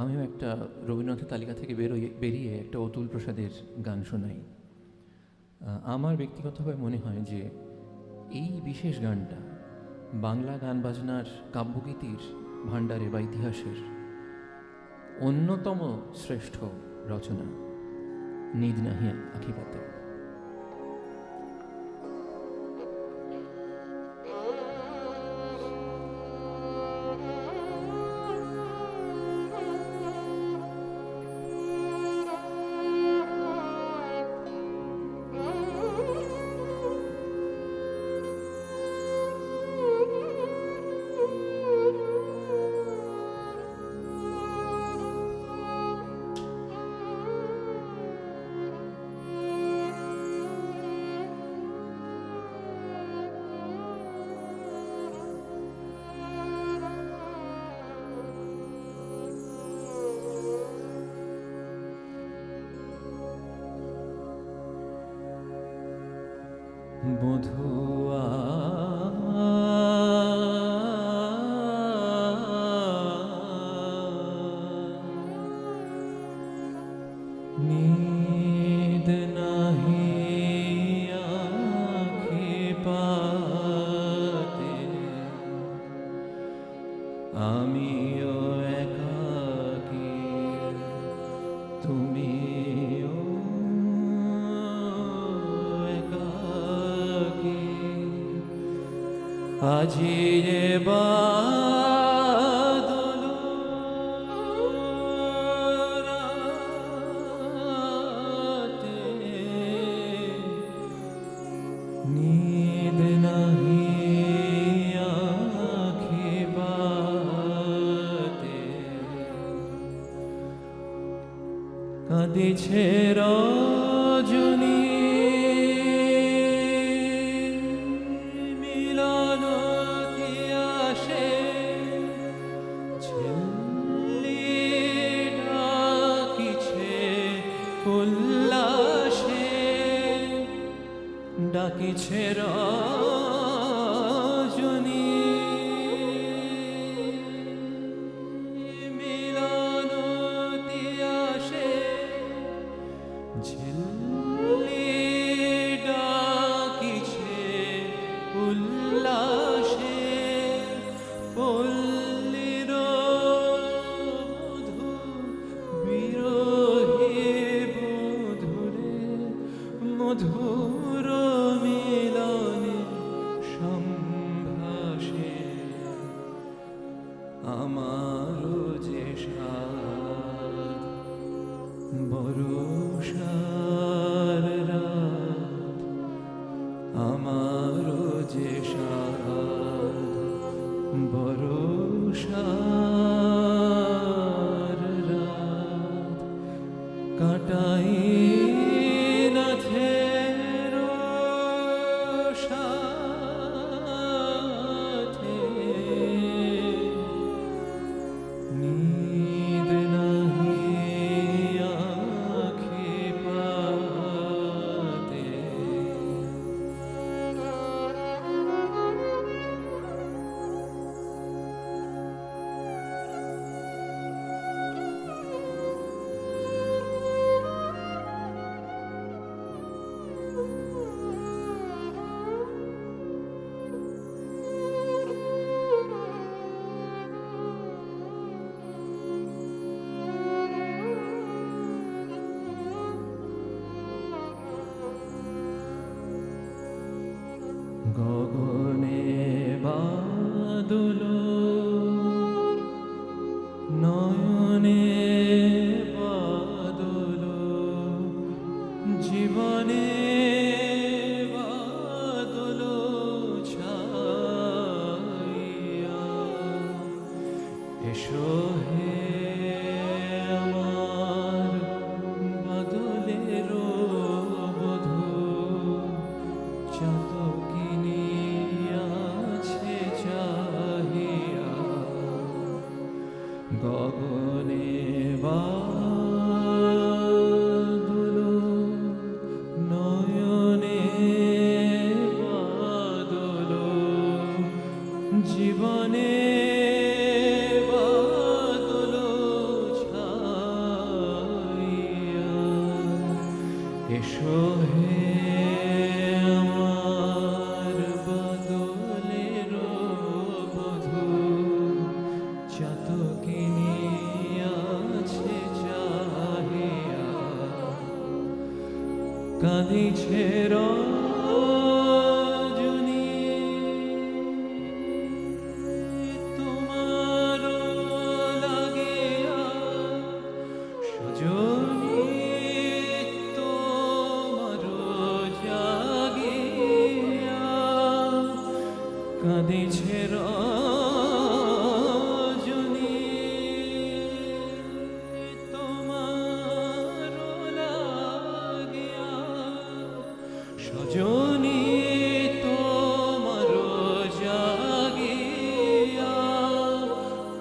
আমিও একটা রবীন্দ্রনাথের তালিকা থেকে বেরিয়ে একটা অতুল প্রসাদের গান শোনাই। আমার ব্যক্তিগতভাবে মনে হয় যে এই বিশেষ গানটা বাংলা গান বাজনার কাব্যগীতির ভাণ্ডারে বা ইতিহাসের অন্যতম শ্রেষ্ঠ রচনা, নিদ নাহি আঁখি পাতে। বধুয়া नींद नहीं आँखें पाते, আমিও একাকী, তুমিও একাকী। আজি যে বাদল রাতে, नींद नहीं आँखें पाते, কাঁদিছে রজনী মিলন আসে, ঝিল্লি ডাকিছে উল্লাসে, ডাকিছে রজনী মিলন আসে, ঝিল্লি ডাকিছে উল্লাসে, পল্লীর মধু বিরহে বধুরে, মধুর মিলনে সম্ভাষে, আমার যে সাধ বরষার রাত, আমার যে সাধ বরষার রাত, কাটাই নাথের সাথে, नींद नहीं आँखें पाते। এসো হে আমার বদলের বধূ, চাতকিনী আছে চাহিয়া, কাঁদিছে রজনী তোমার লাগিয়া, সজনী তোমার জাগিয়া, কাঁদিছে রজনী তোমার লাগিয়া, সজনী তোমার জাগিয়া,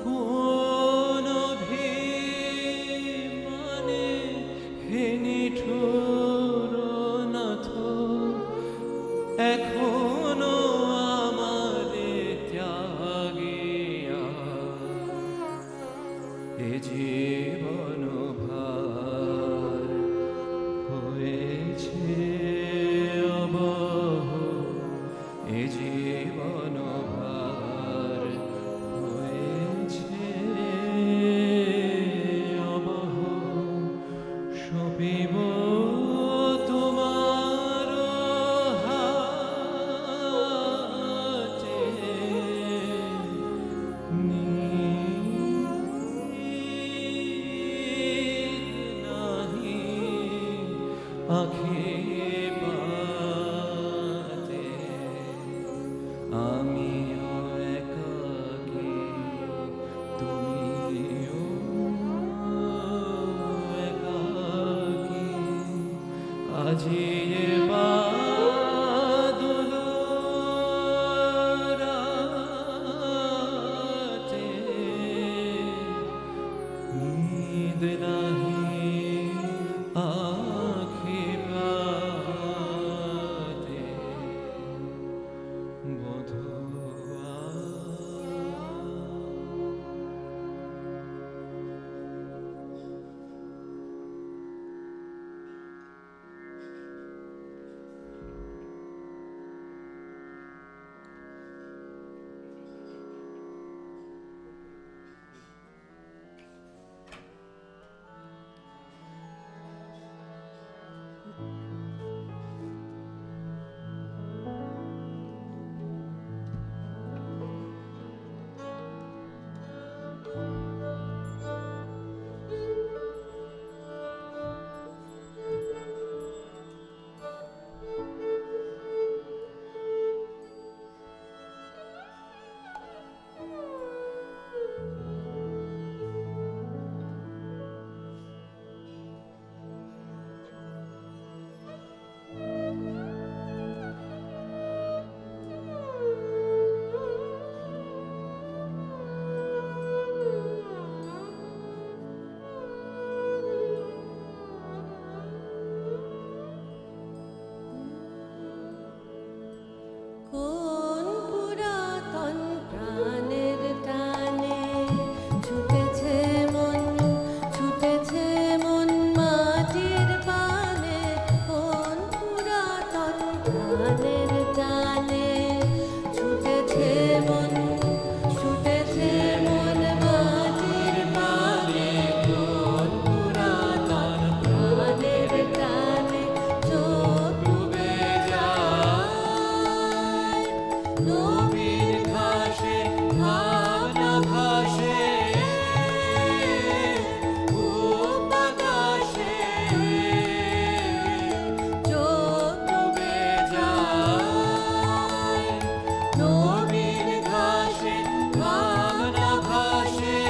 কোন অভিমানে হে নিঠুর নাথ এখনো আমারে ত্যাগিয়া, এ জীবন ভার হয়েছে অবহ, এ জীবন ভার হয়েছে অবহ, সপিব তোমার হাতে, নাহি আখি পাতে, আমিও একাকী তুমিও একাকী, আজি এ বাদল রাতে, নিদ নাহি আখি পাতে, বধূয়া। কোন পুরাতন প্রাণের টানে ছুটেছে মন মাটির পানে, কোন পুরাতন প্রাণের টানে ছুটেছে মন মাটির পানে, কোন পুরাতন প্রাণের টানে চোখ ডুবে যায়, নবীন ঘাসে ভাবনা ভাসে, পূব আকাশে চোখ ডুবে যায়, নবীন ঘাসে ভাবনা ভাসে,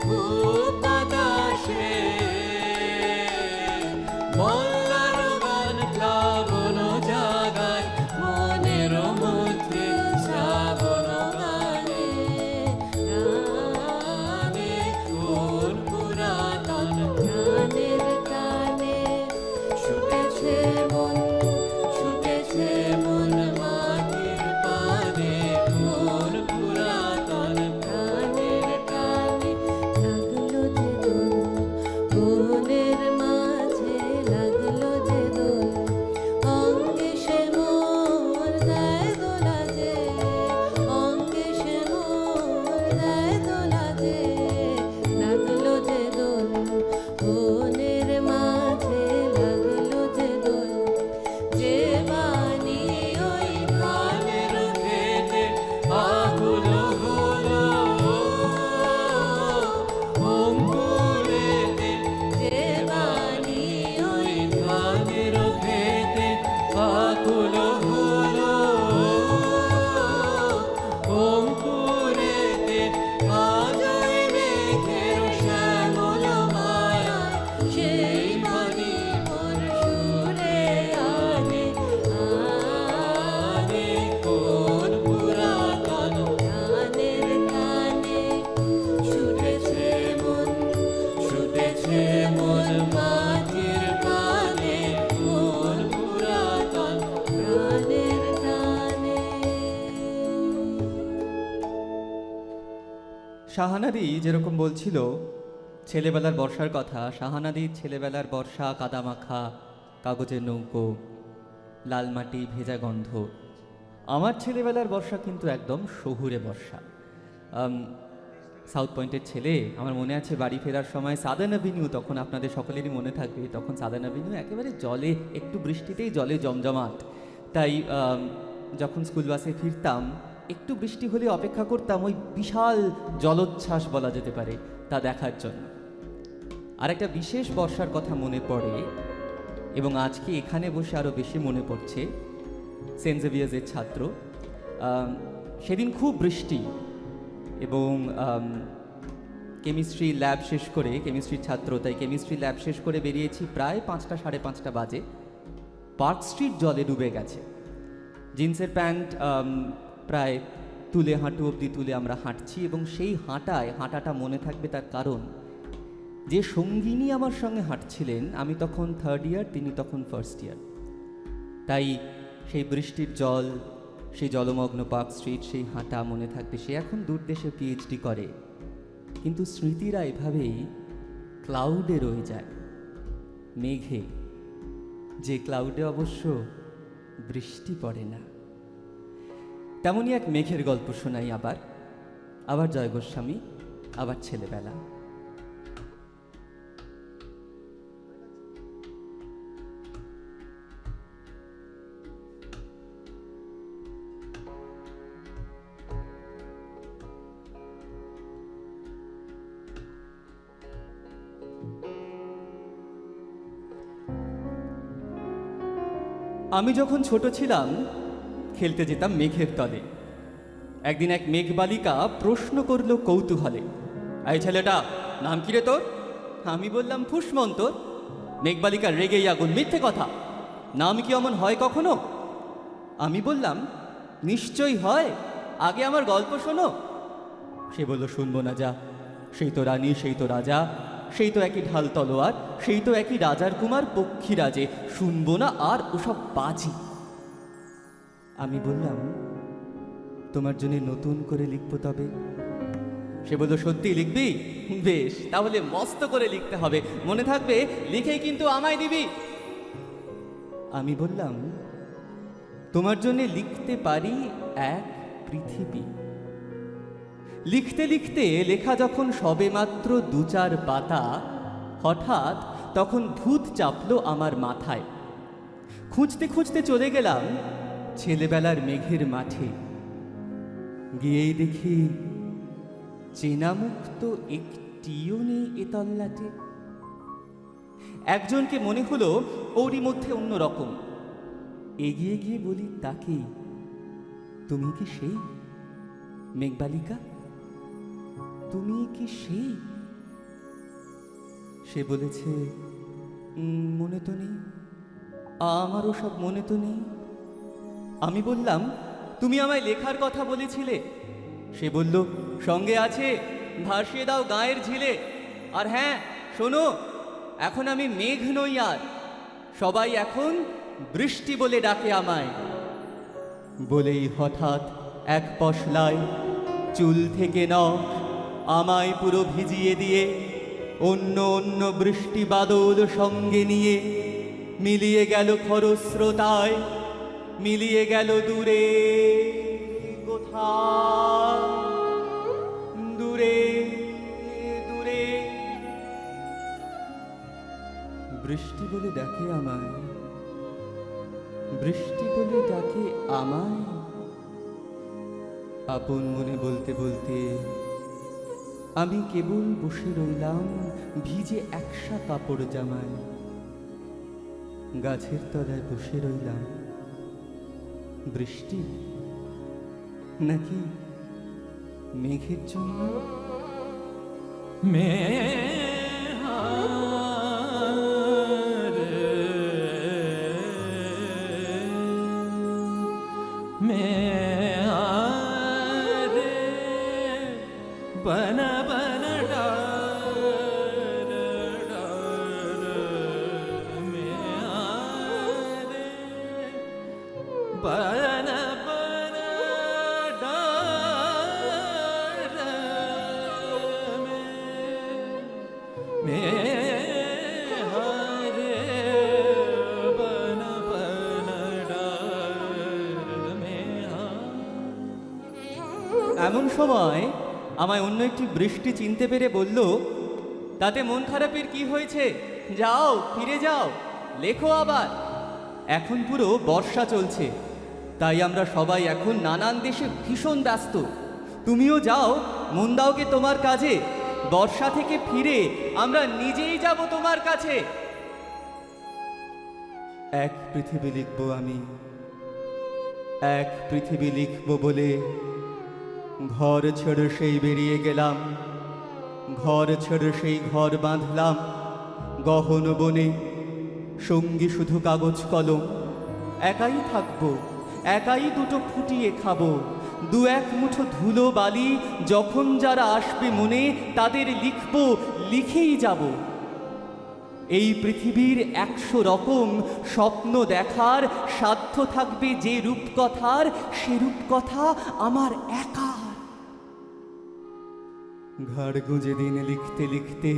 পূব আকাশে মল্লার গান প্লাবন জাগায়, মনের মধ্যে শ্রাবণ গানে, গানে কোন পুরাতন প্রাণের টানে ছুটেছে মন মাটির পানে, কোন পুরাতন প্রাণের টানে লাগলো যে বনের মাঝে শাহানাদি যেরকম বলছিল ছেলেবেলার বর্ষার কথা, শাহানাদির ছেলেবেলার বর্ষা, কাদামাখা, কাগজের নৌকো, লাল মাটি, ভেজা গন্ধ। আমার ছেলেবেলার বর্ষা কিন্তু একদম শহুরে বর্ষা। সাউথ পয়েন্টের ছেলে, আমার মনে আছে বাড়ি ফেরার সময় সাদার্ন অ্যাভিনিউ, তখন আপনাদের সকলেরই মনে থাকবে, তখন সাদার্ন অ্যাভিনিউ একেবারে জলে, একটু বৃষ্টিতেই জলে জমজমাট। তাই যখন স্কুল বাসে ফিরতাম একটু বৃষ্টি হলে অপেক্ষা করতাম ওই বিশাল জলোচ্ছ্বাস বলা যেতে পারে তা দেখার জন্য। আর একটা বিশেষ বর্ষার কথা মনে পড়ে, এবং আজকে এখানে বসে আরও বেশি মনে পড়ছে। সেন্ট জেভিয়ার্সের ছাত্র, সেদিন খুব বৃষ্টি, এবং কেমিস্ট্রি ল্যাব শেষ করে, কেমিস্ট্রির ছাত্র তাই কেমিস্ট্রি ল্যাব শেষ করে বেরিয়েছি প্রায় 5টা সাড়ে 5টা বাজে। পার্ক স্ট্রিট জলে ডুবে গেছে। জিন্সের প্যান্ট প্রায় তুলে, হাঁটু অবধি তুলে আমরা হাঁটছি, এবং সেই হাঁটাটা মনে থাকবে তার কারণ যে সঙ্গিনী আমার সঙ্গে হাঁটছিলেন, আমি তখন 3rd ইয়ার, তিনি তখন 1st ইয়ার। তাই সেই বৃষ্টির জল, সেই জলমগ্ন পার্ক স্ট্রিট, সেই হাঁটা মনে থাকবে। সে এখন দূর দেশে পিএইচডি করে, কিন্তু স্মৃতিরা এভাবেই ক্লাউডে রয়ে যায়, মেঘে, যে ক্লাউডে অবশ্য বৃষ্টি পড়ে না। তেমনই এক মেঘের গল্প শোনাই আবার জয় গোস্বামী, আবার ছেলেবেলা। আমি যখন ছোট ছিলাম খেলতে যেতাম মেঘের তলে। একদিন এক মেঘবালিকা প্রশ্ন করল কৌতূহলে, এই ছেলেটা নাম কি রে তোর? আমি বললাম ফুসমন্তর। মেঘবালিকা রেগেই আগুন, মিথ্যে কথা, নাম কি অমন হয় কখনো? আমি বললাম নিশ্চয়ই হয়, আগে আমার গল্প শোনো। সে বলল শুনবো না, যা, সেই তো রানী, সেই তো রাজা, সেই তো একই ঢাল তলোয়ার, সেই তো একই রাজার কুমার পক্ষীরাজে, শুনবো না আর ওসব বাজি। আমি বললাম তোমার জন্য নতুন করে লিখবো তবে। সে বলল সত্যি লিখবি? বেশ, তাহলে মস্ত করে লিখতে হবে, মনে থাকবে, লিখেই কিন্তু আমায় দিবি। আমি বললাম তোমার জন্য লিখতে পারি এক পৃথিবী। লিখতে লিখতে লেখা যখন সবে মাত্র 2-4 পাতা, হঠাৎ তখন ভূত চাপলো আমার মাথায়। খুঁজতে খুঁজতে চলে গেলাম ছেলেবেলার মেঘের মাঠে। গিয়েই দেখি চেনা মুখ তো একটিও নেই এ তল্লাটে। একজনকে মনে হলো ওরই মধ্যে অন্য রকম। এগিয়ে গিয়ে বলি তাকে, তুমি কি সেই মেঘবালিকা? তুমি কি সেই? সে বলেছে মনে তো নেই, আমারও সব মনে তো নেই। আমি বললাম তুমি আমায় লেখার কথা বলেছিলে। সে বলল সঙ্গে আছে, ভাসিয়ে দাও গায়ের ঝিলে। আর হ্যাঁ শোনো, এখন আমি মেঘ নই আর, সবাই এখন বৃষ্টি বলে ডাকে আমায়। বলেই হঠাৎ এক পশলায় চুল থেকে নখ আমায় পুরো ভিজিয়ে দিয়ে অন্য অন্য বৃষ্টি বাদল সঙ্গে নিয়ে মিলিয়ে গেল খরস্রোতায়, মিলিয়ে গেল দূরে কোথায়, দূরে দূরে। বৃষ্টি বলে ডাকে আমায়, বৃষ্টি বলে ডাকে আমায়। আপন মনে বলতে বলতে আমি কেবল বসে রইলাম ভিজে একসা কাপড় জামায়। গাছের তলায় বসে রইলাম, বৃষ্টি নাকি মেঘের জন্য? बना बना डार में आरे, बना बना डार সময় আমায় অন্য একটি বৃষ্টি চিনতে পেরে বলল, তাতে মন খারাপের কি হয়েছে, যাও ফিরে যাও, লেখো আবার। এখন পুরো বর্ষা চলছে, তাই আমরা সবাই এখন নানান দেশে ভীষণ ব্যস্ত। তুমিও যাও, মন দাওকে তোমার কাজে। বর্ষা থেকে ফিরে আমরা নিজেই যাব তোমার কাছে। এক পৃথিবী লিখব আমি, এক পৃথিবী লিখব বলে ঘর ছেড়ে সেই বেরিয়ে গেলাম। ঘর ছেড়ে সেই ঘর বাঁধলাম গহন বনে, সঙ্গী শুধু কাগজ কলম। একাই থাকবো, একাই দুটো ফুটিয়ে খাবো, দু এক মুঠো ধুলো বালি যখন যারা আসবে মনে তাদের লিখব, লিখেই যাব। এই পৃথিবীর 100 রকম স্বপ্ন দেখার সাধ্য থাকবে যে রূপকথার, সে রূপকথা আমার একার। ঘাড় গুঁজে দিন লিখতে লিখতে,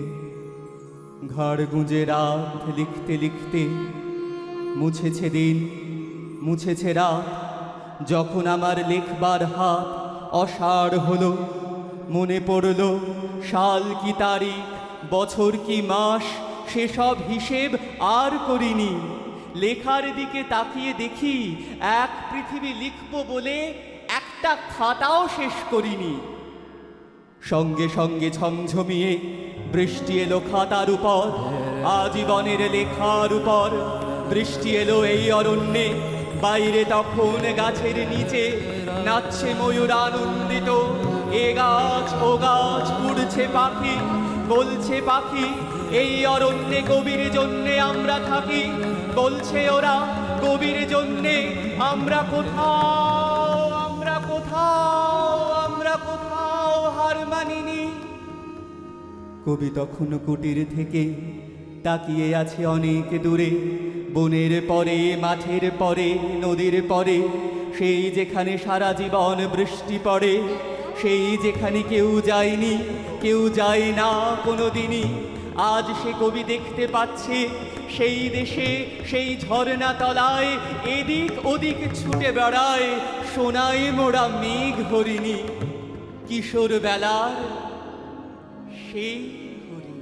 ঘাড় গুঁজে রাত লিখতে লিখতে, মুছেছে দিন মুছেছে রাত, যখন আমার লেখবার হাত অসাড় হলো। মনে পড়ল সাল কি তারিখ, বছর কি মাস, সেসব হিসেব আর করিনি। লেখার দিকে তাকিয়ে দেখি এক পৃথিবী লিখব বলে একটা খাতাও শেষ করিনি। সঙ্গে সঙ্গে ঝমঝমিয়ে বৃষ্টি এলো খাতার উপর, আজীবনের লেখার উপর। বৃষ্টি এলো এই অরণ্যে, বাইরে তখন গাছের নিচে নাচছে ময়ূর আনন্দিত। এ গাছ ও গাছ উড়ছে পাখি, বলছে পাখি এই অরণ্যে কবির জন্যে আমরা থাকি। বলছে ওরা কবির জন্যে আমরা কোথাও, আমরা কোথাও, আমরা কোথাও হার মানিনি। কবি তখন কুটির থেকে তাকিয়ে আছে অনেক দূরে, বনের পরে, মাঠের পরে, নদীর পরে, সেই যেখানে সারা জীবন বৃষ্টি পড়ে, সেই যেখানে কেউ যায়নি, কেউ যায় না কোনোদিনই। আজ সে কবি দেখতে পাচ্ছে সেই দেশে, সেই ঝর্ণা তলায় এদিক ওদিক ছুটে বেড়ায় সোনায় মোড়া মেঘ হরিণী। কিশোর বেলার সেই হরিণী।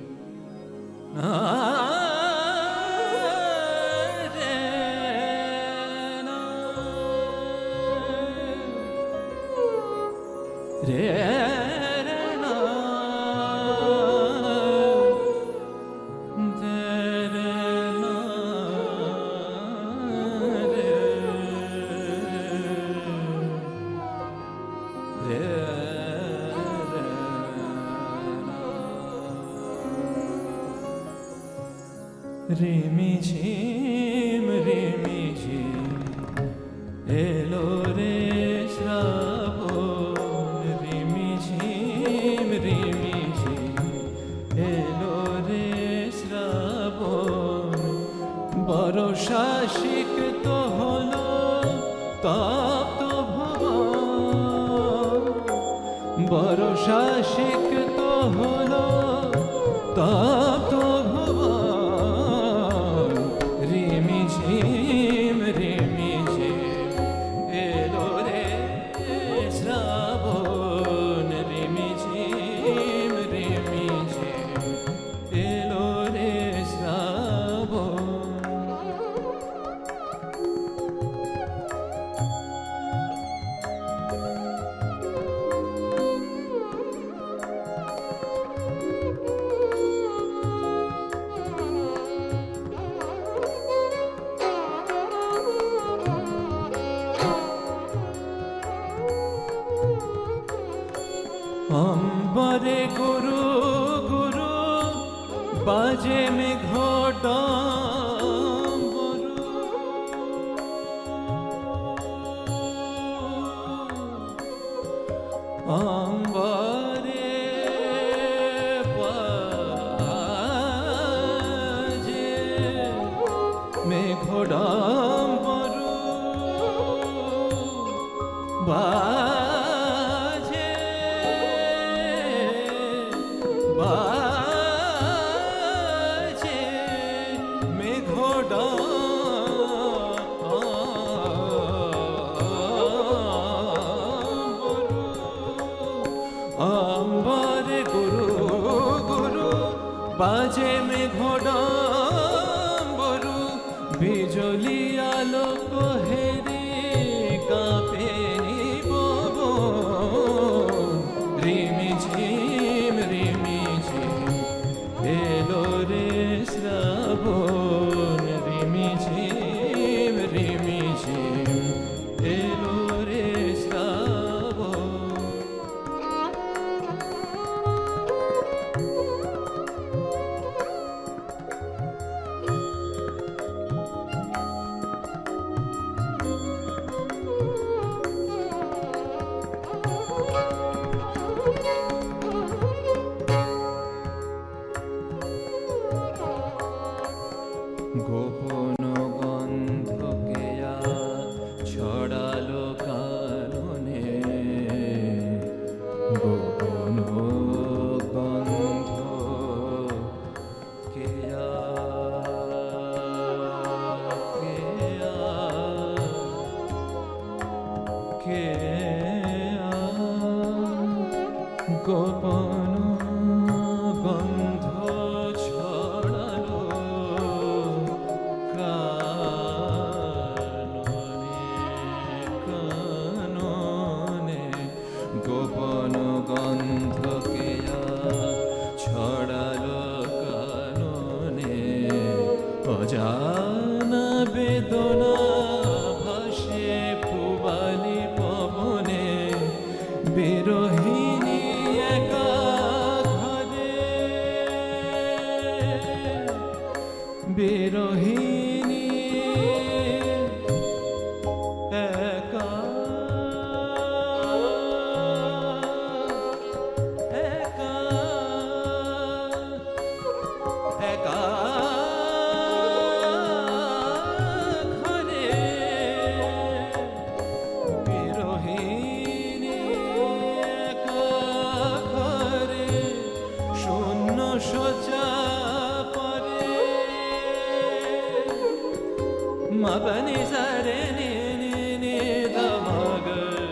রিমিঝিম রিমিঝিম এলো রে শ্রাবণ, রিমিঝিম রিমিঝিম এলো রে শ্রাবণ। বর্ষা সিক্ত হলো তপ্ত ভুবন, বর্ষা সিক্ত হলো তপ্ত ভুবন। রিমিঝিম রিমিঝিম এলো রে শ্রাবণ, রিমিঝিম রিমিঝিম এলো রে শ্রাবণ। অম্বরে গুরু গুরু বাজে মেঘ ডম্বরু, অম্বরে বাজে মেঘ ডম্বরু, বাজে বাজে মেঘ ডম্বরু। বাজে মেঘডম্বরু বিজলি আলোক হেরে কাঁপে নিবন রিমিঝিম রিমিঝিম এলো রে শ্রাবণ রিমিঝিম রিমিঝিম এলো রে শ্রাবণ গোপন গন্ধকে ছড়ালো কাননে গোপন গন্ধ কেয়া গোপন গন্ধ ছড়ালো কাননে গোপন গন্ধকে ছড়ালো কাননে অজানা বেদনা ভাসে পূবালি পবনে বিরহিণী একা ঘরে বিরহিণী একা একা একা ঘরে বিরহিণী একা ঘরে শূন্য শয্যা পরে মবনি সরে নি নি নি দমগরে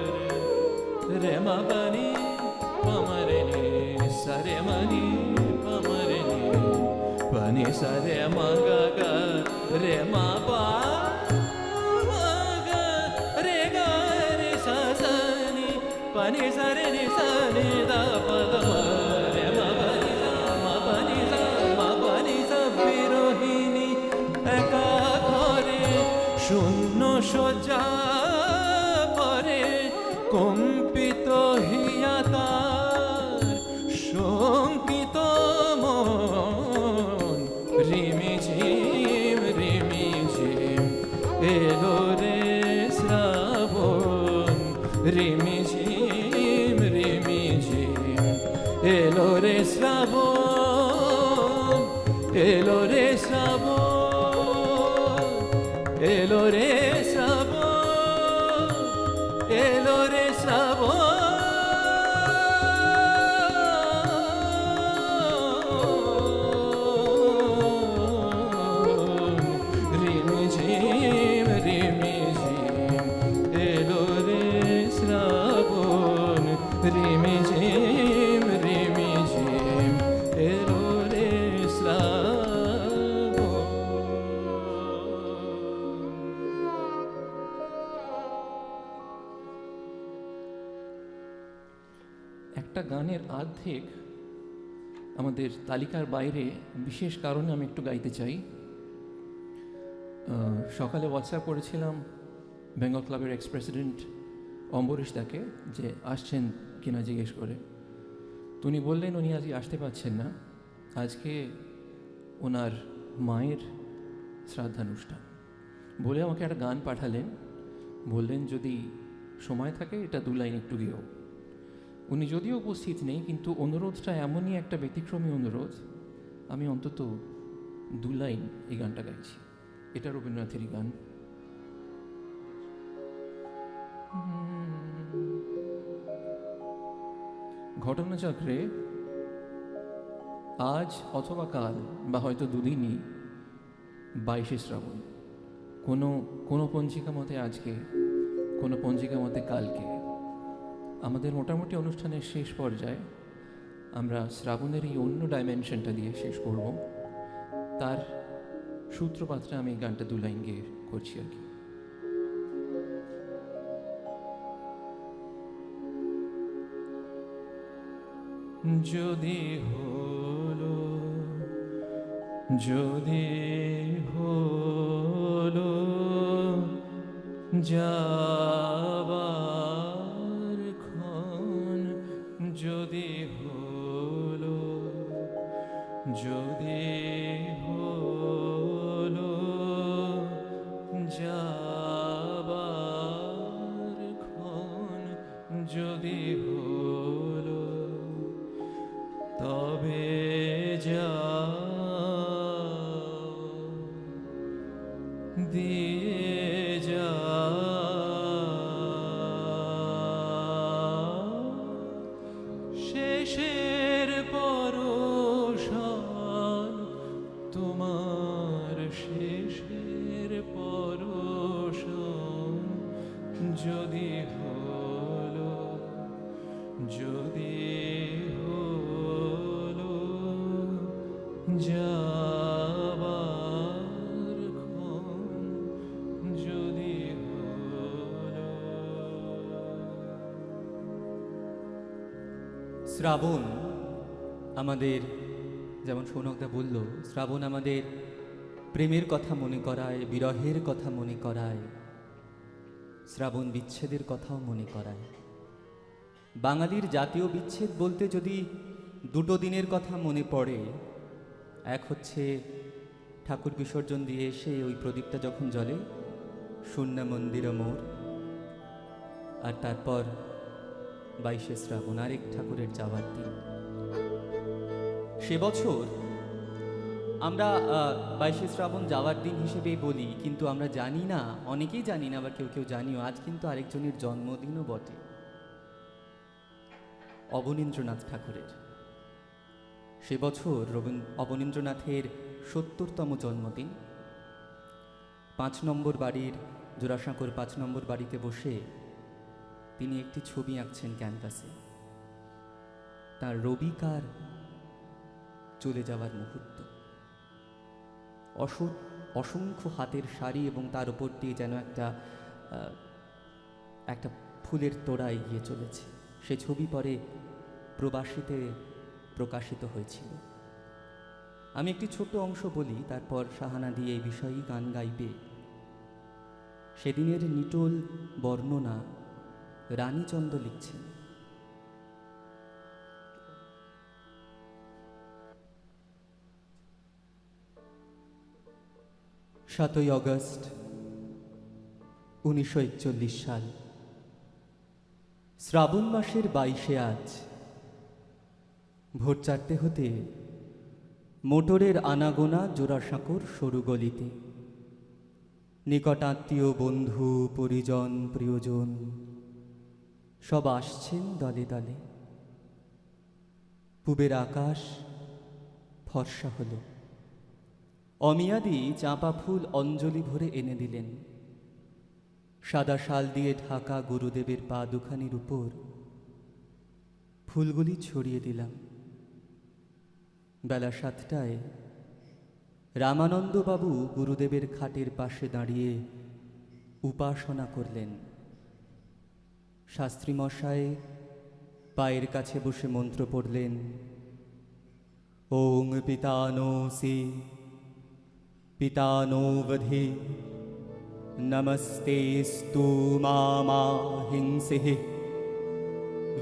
রে মবনি পমরে নি সরে মনি পমরে নি পনি সরে মগগ রে মপা রে গ রে সনি পনি সরে নি সনি দ পদ রে মবনি মপনি স মপনি স বিরহিণী একা ঘরে শূন্য শয্যা পরে কম্পিত হিয়া তার শঙ্কিত মন রিমিঝিম রিমিঝিম এলো রে শ্রাবণ রিমিঝিম রিমিঝিম এলো রে শ্রাবণ এলো রে শ্রাবণ এলো রে শ্রাবণ এলো রে শ্রাবণ রিমিঝিম রিমিঝিম এলো রে শ্রাবণ রিমিঝিম রিমিঝিম এলো রে শ্রাবণ একটা গানের অর্ধেক আমাদের তালিকার বাইরে বিশেষ কারণে আমি একটু গাইতে চাই। সকালে হোয়াটসঅ্যাপ করেছিলাম বেঙ্গল ক্লাবের এক্স প্রেসিডেন্ট অম্বরীশ দাকে যে আসছেন কিনা জিজ্ঞেস করে। তো উনি বললেন উনি আজকে আসতে পারছেন না, আজকে ওনার মায়ের শ্রাদ্ধানুষ্ঠান বলে আমাকে একটা গান পাঠালেন, বললেন যদি সময় থাকে এটা 2 লাইন একটু গেও। উনি যদিও উপস্থিত নেই কিন্তু অনুরোধটা এমনই একটা ব্যতিক্রমী অনুরোধ, আমি অন্তত 2 লাইন এই গানটা গাইছি। এটা রবীন্দ্রনাথেরই গান। ঘটনাচক্রে আজ অথবা কাল বা হয়তো দুদিনই 22শে শ্রাবণ, কোনো পঞ্জিকা মতে আজকে, কোনো পঞ্জিকা মতে কালকে। আমাদের মোটামুটি অনুষ্ঠানের শেষ পর্যায়ে আমরা শ্রাবণের এই অন্য ডাইমেনশনটা দিয়ে শেষ করব। তার সূত্রপাতটা আমি এই গানটা 2 লাইন গিয়ে করছি আর কি। যদি হলো, যদি হলো যাবার ক্ষণ, যদি হলো, যদি হলো যাবার ক্ষণ, যদি হলো তবে যাও, দিয়ে যাও শেষের পরশান তোমার, শেষের পরশান যদি হলো, যদি হলো যাবার ক্ষণ, যদি হলো। শ্রাবণ আমাদের, যেমন সৌনকদা বলল, শ্রাবণ আমাদের প্রেমের কথা মনে করায়, বিরহের কথা মনে করায়, শ্রাবণ বিচ্ছেদের কথাও মনে করায়। বাঙালির জাতীয় বিচ্ছেদ বলতে যদি 2 দিনের কথা মনে পড়ে, এক হচ্ছে ঠাকুর বিসর্জন দিয়ে এসে ওই প্রদীপটা যখন জ্বলে, শূন্য মন্দির মোর, আর তারপর 22শে শ্রাবণ, আরেক ঠাকুরের যাওয়ার দিন। সে বছর আমরা 22শে শ্রাবণ যাওয়ার দিন হিসেবেই বলি, কিন্তু আমরা জানি না, অনেকেই জানি না, আবার কেউ কেউ জানিও, আজ কিন্তু আরেকজনের জন্মদিনও বটে, অবনীন্দ্রনাথ ঠাকুরের। সে বছর অবনীন্দ্রনাথের 70তম জন্মদিন। 5 নম্বর বাড়ির, জোড়াসাঁকোর 5 নম্বর বাড়িতে বসে তিনি একটি ছবি আঁকছেন ক্যানভাসে। তার রবিকার চলে যাওয়ার মুহূর্ত, অসংখ্য হাতের শাড়ি এবং তার উপর দিয়ে যেন একটা ফুলের তোড়া এগিয়ে চলেছে। সে ছবি পরে প্রবাসীতে প্রকাশিত হয়েছিল। আমি একটি ছোট অংশ বলি, তারপর সাহানা দিয়ে এই বিষয়েই গান গাইবে। সেদিনের নিটোল বর্ণনা রানীচন্দ্র লিখছেন। 7ই অগস্ট 1941 সাল, শ্রাবণ মাসের 22শে আজ। ভোর 4টে হতে মোটরের আনাগোনা জোড়াসাঁকোর সরু গলিতে। নিকটাত্মীয়, বন্ধু, পরিজন, প্রিয়জন সব আসছেন দলে দলে। পূবের আকাশ ফর্সা হল। অমিয়াদি চাঁপা ফুল অঞ্জলি ভরে এনে দিলেন। সাদা শাল দিয়ে ঢাকা গুরুদেবের পা দুখানির উপর ফুলগুলি ছড়িয়ে দিলাম। বেলা 7টায় রামানন্দবাবু গুরুদেবের খাটের পাশে দাঁড়িয়ে উপাসনা করলেন। শাস্ত্রী মশাই পায়ের কাছে বসে মন্ত্র পড়লেন। ওং পিতানোসি পিতানোবধি নমস্তেস্তু মামা হিংসিঃ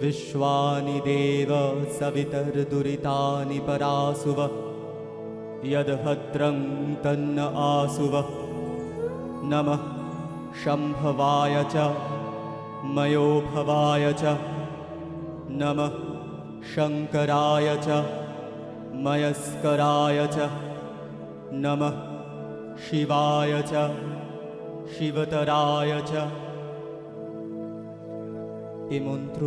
विश्वानि देव सवितर्दुरितानि परासुव यद्भद्रं तन्न आसुव नमः शम्भवाय च मयोभवाय च नमः शङ्कराय च मयस्कराय च नमः शिवाय च शिवतराय च। ए मन्त्र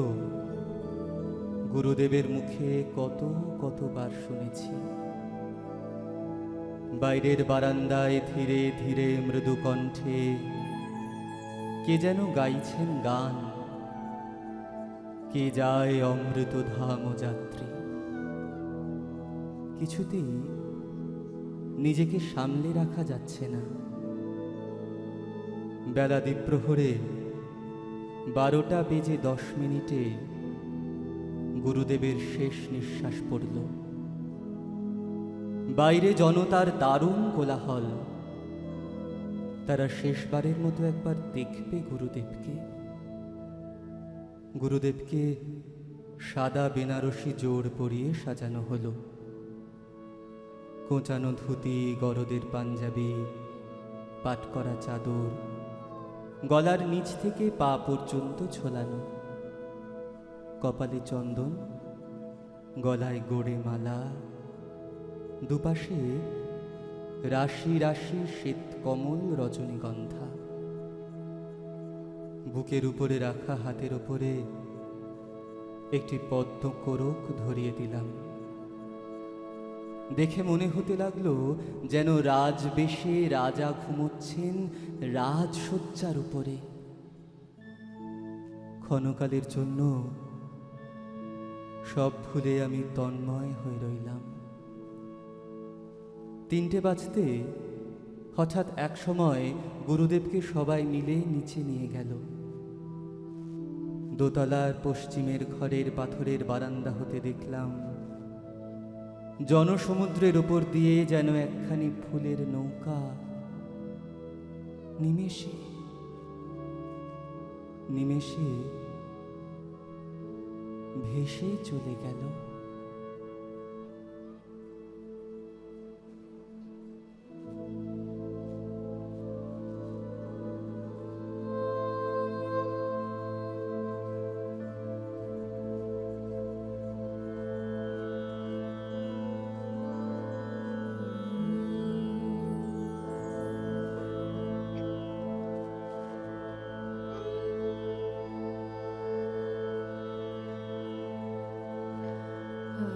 গুরুদেবের মুখে কত কতবার শুনেছি। বাইরের বারান্দায় ধীরে ধীরে মৃদু কণ্ঠে কে যেন গাইছেন গান। কে যায় অমৃত ধাম যাত্রী। কিছুতেই নিজেকে সামলে রাখা যাচ্ছে না। বেলা দ্বিপ্রহরে 12টা বেজে 10 মিনিটে গুরুদেবের শেষ নিঃশ্বাস পড়ল। বাইরে জনতার দারুণ কোলাহল। তারা শেষবারের মতো একবার দেখবে গুরুদেবকে। গুরুদেবকে সাদা বেনারসি জোড় পরিয়ে সাজানো হলো। কোঁচানো ধুতি, গরদের পাঞ্জাবি, পাট করা চাদর, গলার নিচ থেকে পা পর্যন্ত ঝোলানো, কপালে চন্দন, গলায় গোড়ে মালা, দুপাশে রাশি রাশি শ্বেত কমল রজনীগন্ধা। বুকের উপরে রাখা হাতের উপরে একটি পদ্ম কোরক ধরিয়ে দিলাম। দেখে মনে হতে লাগলো যেন রাজবেশে রাজা ঘুমোচ্ছেন রাজশয্যার উপরে। ক্ষণকালের জন্য সব ভুলে আমি তন্ময় হয়ে রইলাম। 3টে বাজতে হঠাৎ এক সময় গুরুদেবকে সবাই মিলে নিচে নিয়ে গেল। দোতলার পশ্চিমের ঘরের পাথরের বারান্দা হতে দেখলাম জনসমুদ্রের ওপর দিয়ে যেন একখানি ফুলের নৌকা নিমেষে নিমেষে ভেসে চলে গেল।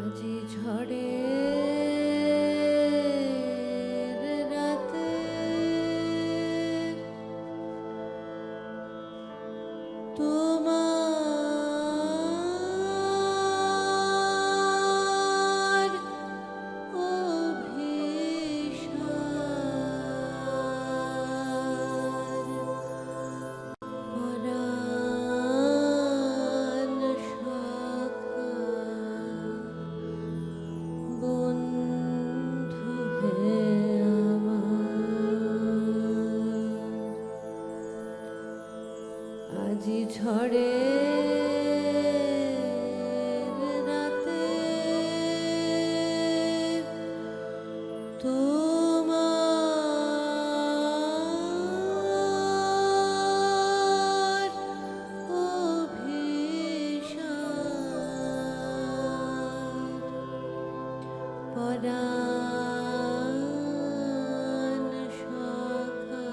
আজি ঝড়ে রাতে তোমার অভিসার পরাণ সখা বন্ধু হে আমার। আজি ঝড়ে রাতে তোমার অভিসার পরাণ সখা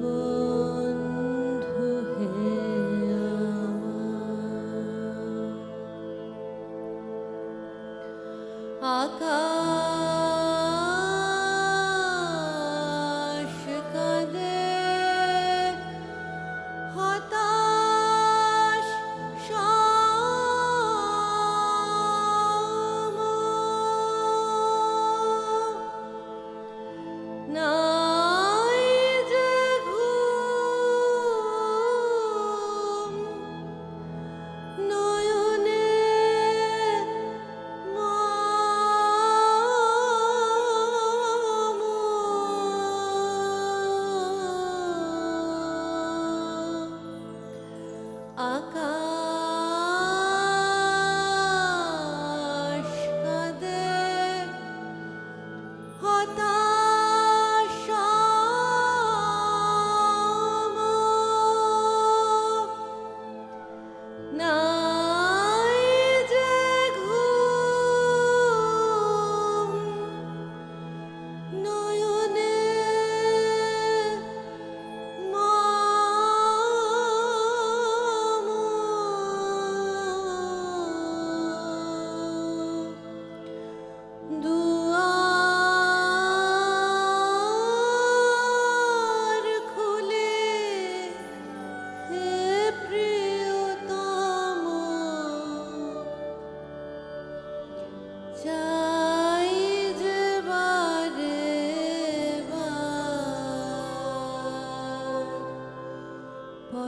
বন্ধু হে আমার। আকাশ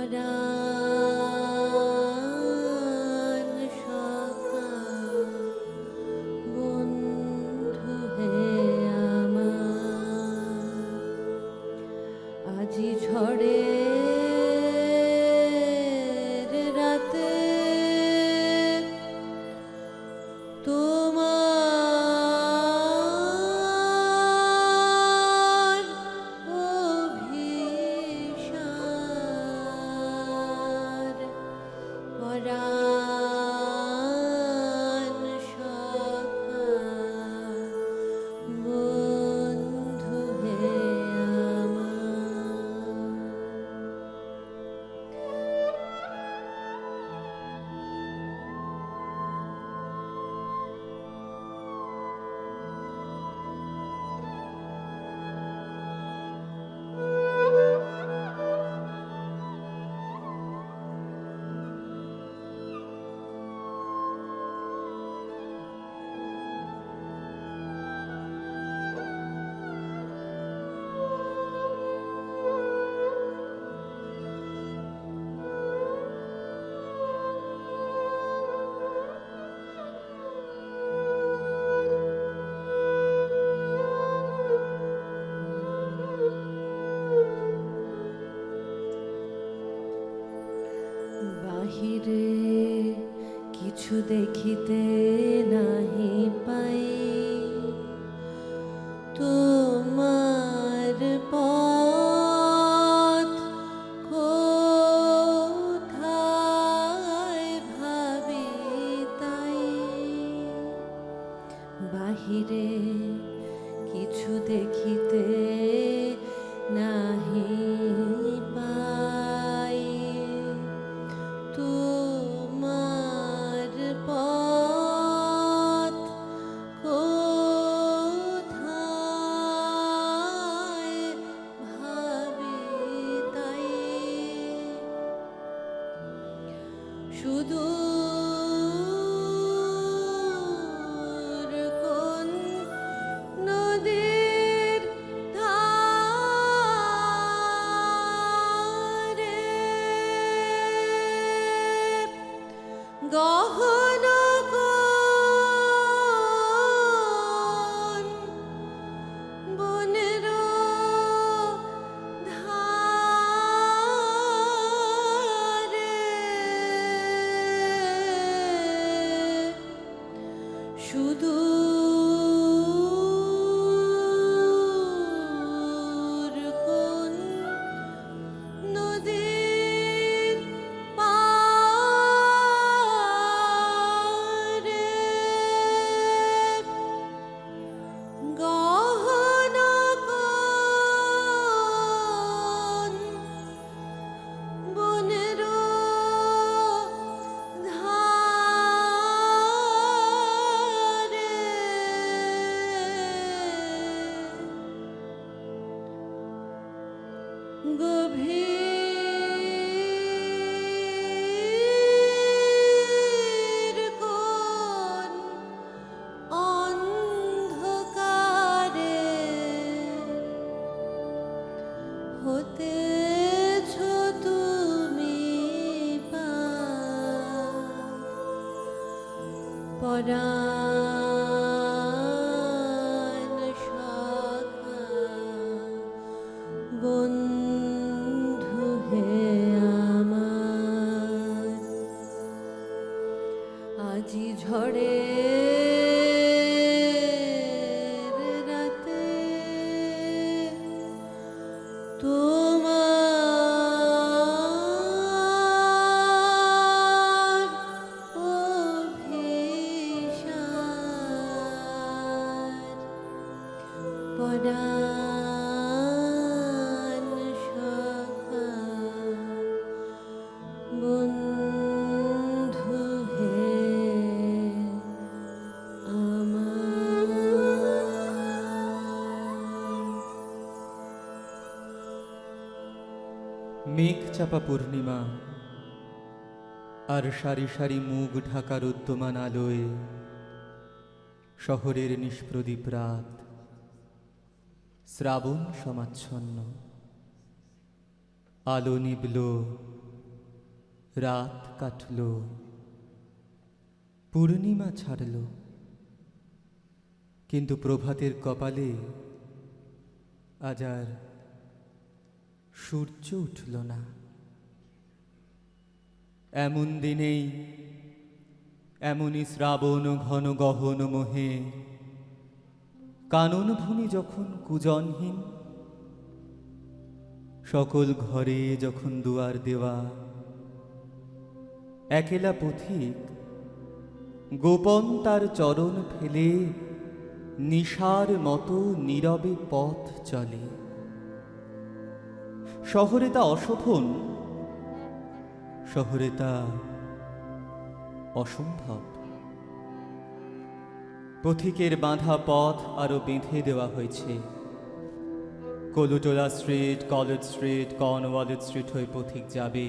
পরাণ সখা বন্ধু হে আমার আজি ঝড়ের রাতে তোমার অভিসার পরাণ সখা বন্ধু হে আমার বাহিরে কিছু দেখিতে নাহি পাই তোমার পথ কোথায় ভাবি তাই বাহিরে কিছু দেখিতে নাহি পাই তোমার পথ কোথায় ভাবি তাই সুদূর কোন নদীর ধারে গহন কোন বনের ধারে সুদূর কোন নদীর পারে গহন কোন বনের ধারে গভীর কোন অন্ধকারে হতেছ তুমি পরাণ সখা বন্ধু হে আমার আজি ঝড়ের রাতে তোমার অভিসার পরাণ সখা বন্ধু হে মেঘ চাপা পূর্ণিমা আর সারি সারি মুখ ঢাকার উদ্যমান আলোয় শহরের নিষ্প্রদীপ রাত, শ্রাবণ সমাচ্ছন্ন। আলো নিবল, রাত কাটল, পূর্ণিমা ছাড়ল, কিন্তু প্রভাতের কপালে আজ আর সূর্য উঠল না। এমন দিনেই এমনই শ্রাবণ ঘন গহন মোহে কানন ভূমি যখন কুজনহীন, সকল ঘরে যখন দুয়ার দেওয়া, একেলা পথিক গোপন তার চরণ ফেলে নিশার মতো নীরবে পথ চলে। শহরে তা অশোভন, শহরে তা অসম্ভব। পথিকের বাঁধা পথ আরো বেঁধে দেওয়া হয়েছে। Kalutola street, college street, Cornwallis street হয়ে পথিক যাবে,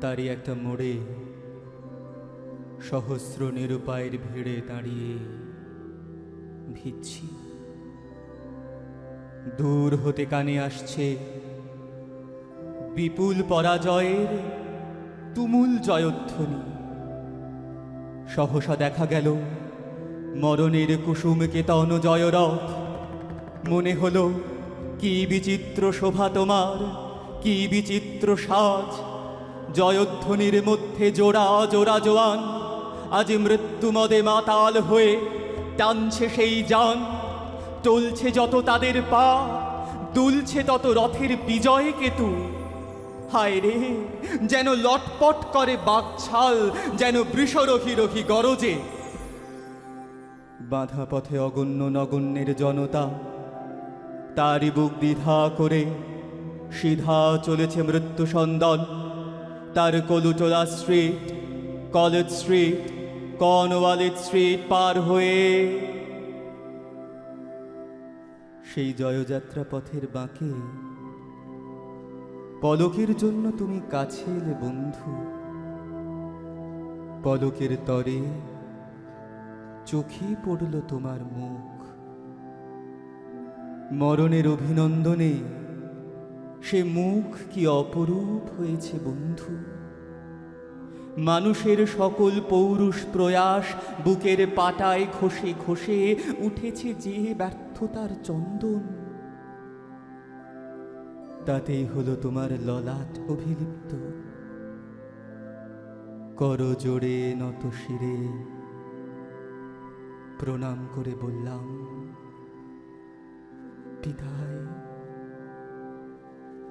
তারই একটা মোড়ে সহস্র নিরুপায়ের ভিড়ে দাঁড়িয়ে ভিজছি। দূর হতে কানে আসছে বিপুল পরাজয়ের তুমুল জয়ধ্বনি। সহসা দেখা গেল মরণের কুসুম কেতন জয়রথ। মনে হলো কি বিচিত্র শোভা তোমার, কি বিচিত্র সাজ। জয়ধ্বনির মধ্যে জোড়া জোড়া জোয়ান আজ মৃত্যুমদে মাতাল হয়ে টানছে সেই যান। টলছে যত তাদের পা, দুলছে তত রথের বিজয় কেতু। হায় রে, যেন লটপট করে বাকছাল, যেন বৃষরোহী রোহী গরজে। বাঁধা পথে অগণ্য নগণ্যের জনতা, তারই বুক দ্বিধা করে সিধা চলেছে মৃত্যু সন্দন। তার Kalutola street, college street, Cornwallis street পার হয়ে সেই জয়যাত্রা পথের বাঁকে পলকের জন্য তুমি কাছে এলে বন্ধু। পলকের তরে চোখে পড়ল তোমার মুখ। মরণের অভিনন্দনে সে মুখ কি অপরূপ হয়েছে বন্ধু। মানুষের সকল পৌরুষ প্রয়াস বুকের পাটায় ঘষে ঘষে উঠেছে যে ব্যর্থতার চন্দন। তাতেই হলো তোমার ললাট অভিলিপ্ত। কর জোড়ে নত শিরে প্রণাম করে বললাম, বিদায়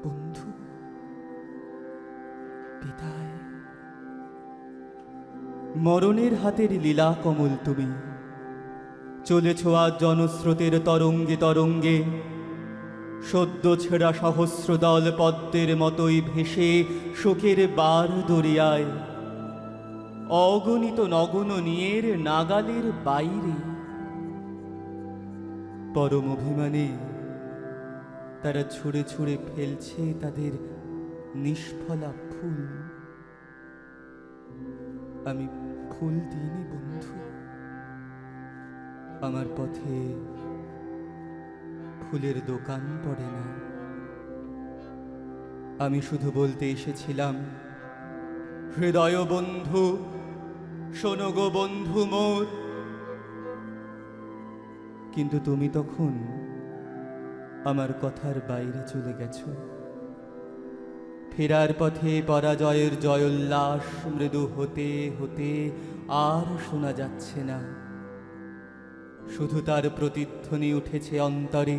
বন্ধু, বিদায়। মরণের হাতের লীলা কমল তুমি, চলেছ আজ জনস্রোতের তরঙ্গে তরঙ্গে। সদ্য ছেঁড়া সহস্র দল পদ্মের মতোই ভেসে শোকের বার দরিয়ায়। অগণিত নগণনীয়ের নাগালের বাইরে পরম অভিমানে তারা ছুঁড়ে ছুঁড়ে ফেলছে তাদের নিষ্ফলা ফুল। আমি ফুল দিইনি বন্ধু, আমার পথে ফুলের দোকান পড়ে না। আমি শুধু বলতে এসেছিলাম, হৃদয় বন্ধু, শোনো গো বন্ধু মোর। কিন্তু তুমি তখন আমার কথার বাইরে চলে গেছো। ফেরার পথে পরাজয়ের জয়োল্লাস মৃদু হতে হতে আর শোনা যাচ্ছে না। শুধু তার প্রতিধ্বনি উঠেছে অন্তরে।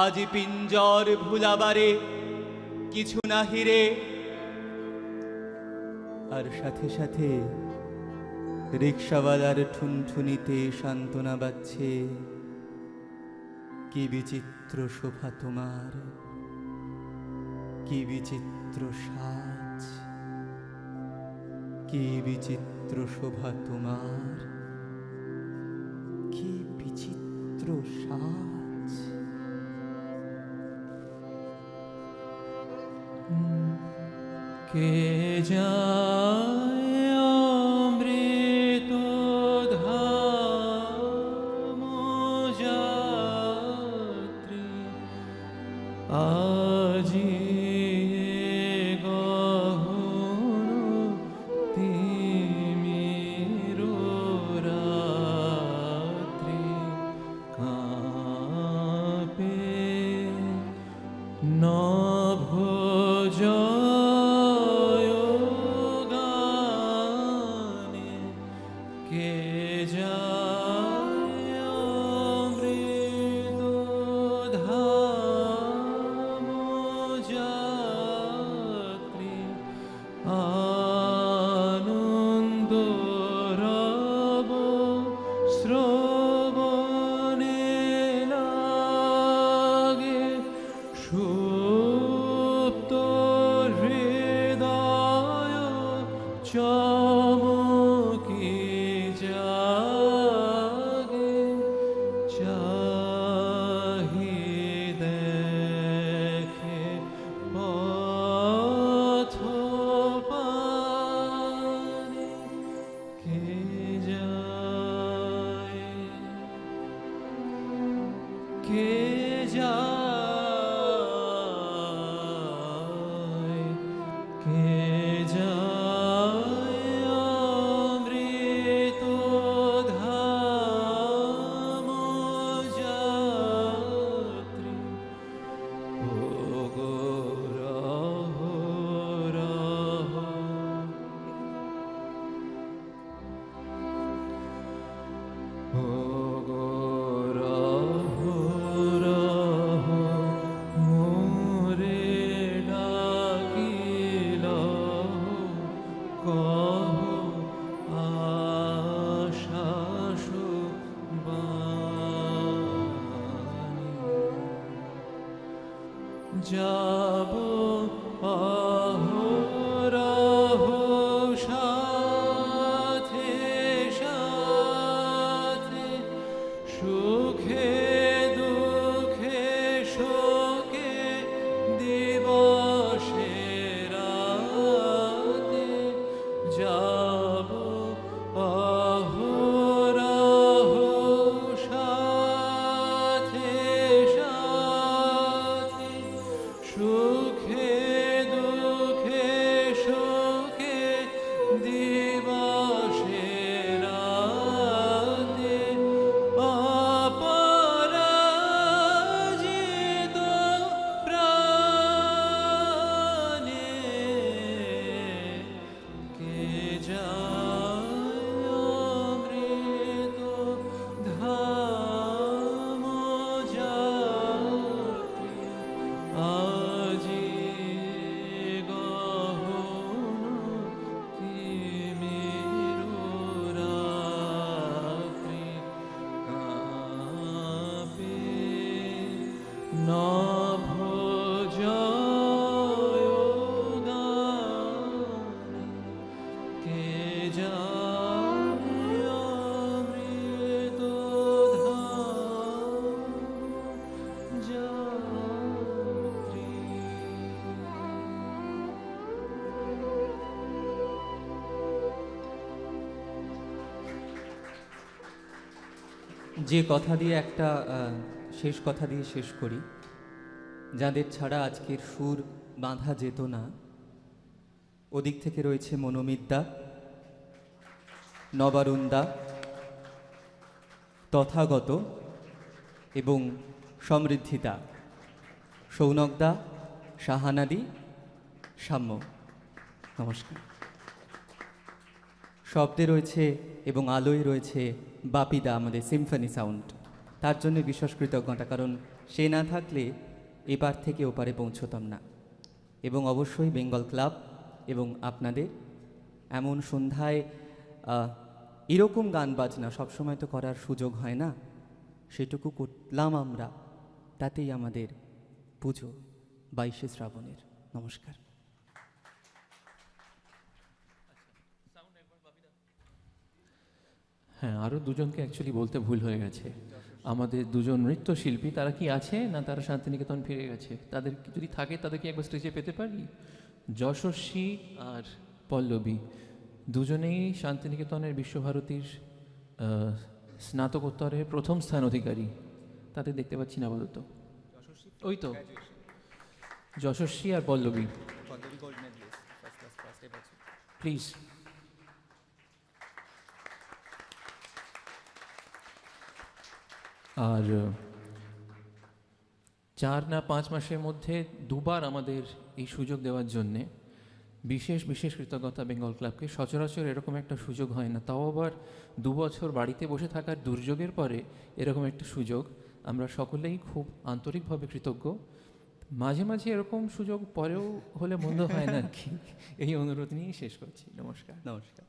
আজ পিঞ্জর ভুলাবারে কিছু নাহি রে। আর সাথে সাথে রিক্সাওয়ালার ঠুনঠুনিতে সান্ত্বনা বাজছে, কি বিচিত্র শোভা তোমার, কি বিচিত্র সাজ, কি বিচিত্র শোভা তোমার, কি বিচিত্র সাজ। কে যায় অমৃত ধাম যাত্রী, আজি গো কে যায় অমৃত ধাম যাত্রী ওগো রহ রহ ওগো রহ রহ মোরে ডাকিল কহ আশা বাণী যাব অহরহ সাথে সাথে সুখে দুঃখে শোকে দিবসে রাতে যাব অহরহ সাথে সাথে সুখে দুঃখে শোকে দিবসে রাতে অপরাজিত প্রাণে কে যায় অমৃত ধাম যাত্রী আজি গহন তিমির রাত্রি কাঁপে নভ জয়গানে কে যায় অমৃত ধাম যাত্রী যে কথা দিয়ে একটা শেষ কথা দিয়ে শেষ করি, যাদের ছাড়া আজকের সুর বাঁধা যেত না, ওদিক থেকে রয়েছে মনোমিদ্যা, নবারুন্দা, তথাগত এবং সমৃদ্ধিতা, সৌনকদা, শাহানাদি, সাম্য। নমস্কার। শব্দে রয়েছে এবং আলোয় রয়েছে বাপিদা, আমাদের সিম্ফনি সাউন্ড। তার জন্য বিশেষ কৃতজ্ঞতা, কারণ সে না থাকলে এপার থেকে ওপারে পৌঁছতাম না। এবং অবশ্যই বেঙ্গল ক্লাব এবং আপনাদের এমন সন্ধ্যায় এরকম গান বাজনা সবসময় তো করার সুযোগ হয় না, সেটুকু করলাম আমরা, তাতেই আমাদের পুজো 22শে শ্রাবণের। নমস্কার। হ্যাঁ, আরও দুজনকে অ্যাকচুয়ালি বলতে ভুল হয়ে গেছে। আমাদের দুজন নৃত্যশিল্পী, তারা কি আছে না তারা শান্তিনিকেতন ফিরে গেছে? তাদের যদি থাকে তাদেরকে একবার স্টেজে পেতে পারি? যশস্বী আর পল্লবী দুজনেই শান্তিনিকেতনের বিশ্বভারতীর স্নাতকোত্তরের প্রথম স্থান অধিকারী। তাদের দেখতে পাচ্ছি না আপাতত। ওই তো যশস্বী আর পল্লবী, প্লিজ। আর 4 না 5 মাসের মধ্যে দুবার আমাদের এই সুযোগ দেওয়ার জন্যে বিশেষ বিশেষ কৃতজ্ঞতা বেঙ্গল ক্লাবকে। সচরাচর এরকম একটা সুযোগ হয় না, তাও আবার 2 বছর বাড়িতে বসে থাকার দুর্যোগের পরে এরকম একটা সুযোগ। আমরা সকলেই খুব আন্তরিকভাবে কৃতজ্ঞ। মাঝে মাঝে এরকম সুযোগ পরেও হলে মন্দ হয় না আর কি। এই অনুরোধ নিয়েই শেষ করছি। নমস্কার। নমস্কার।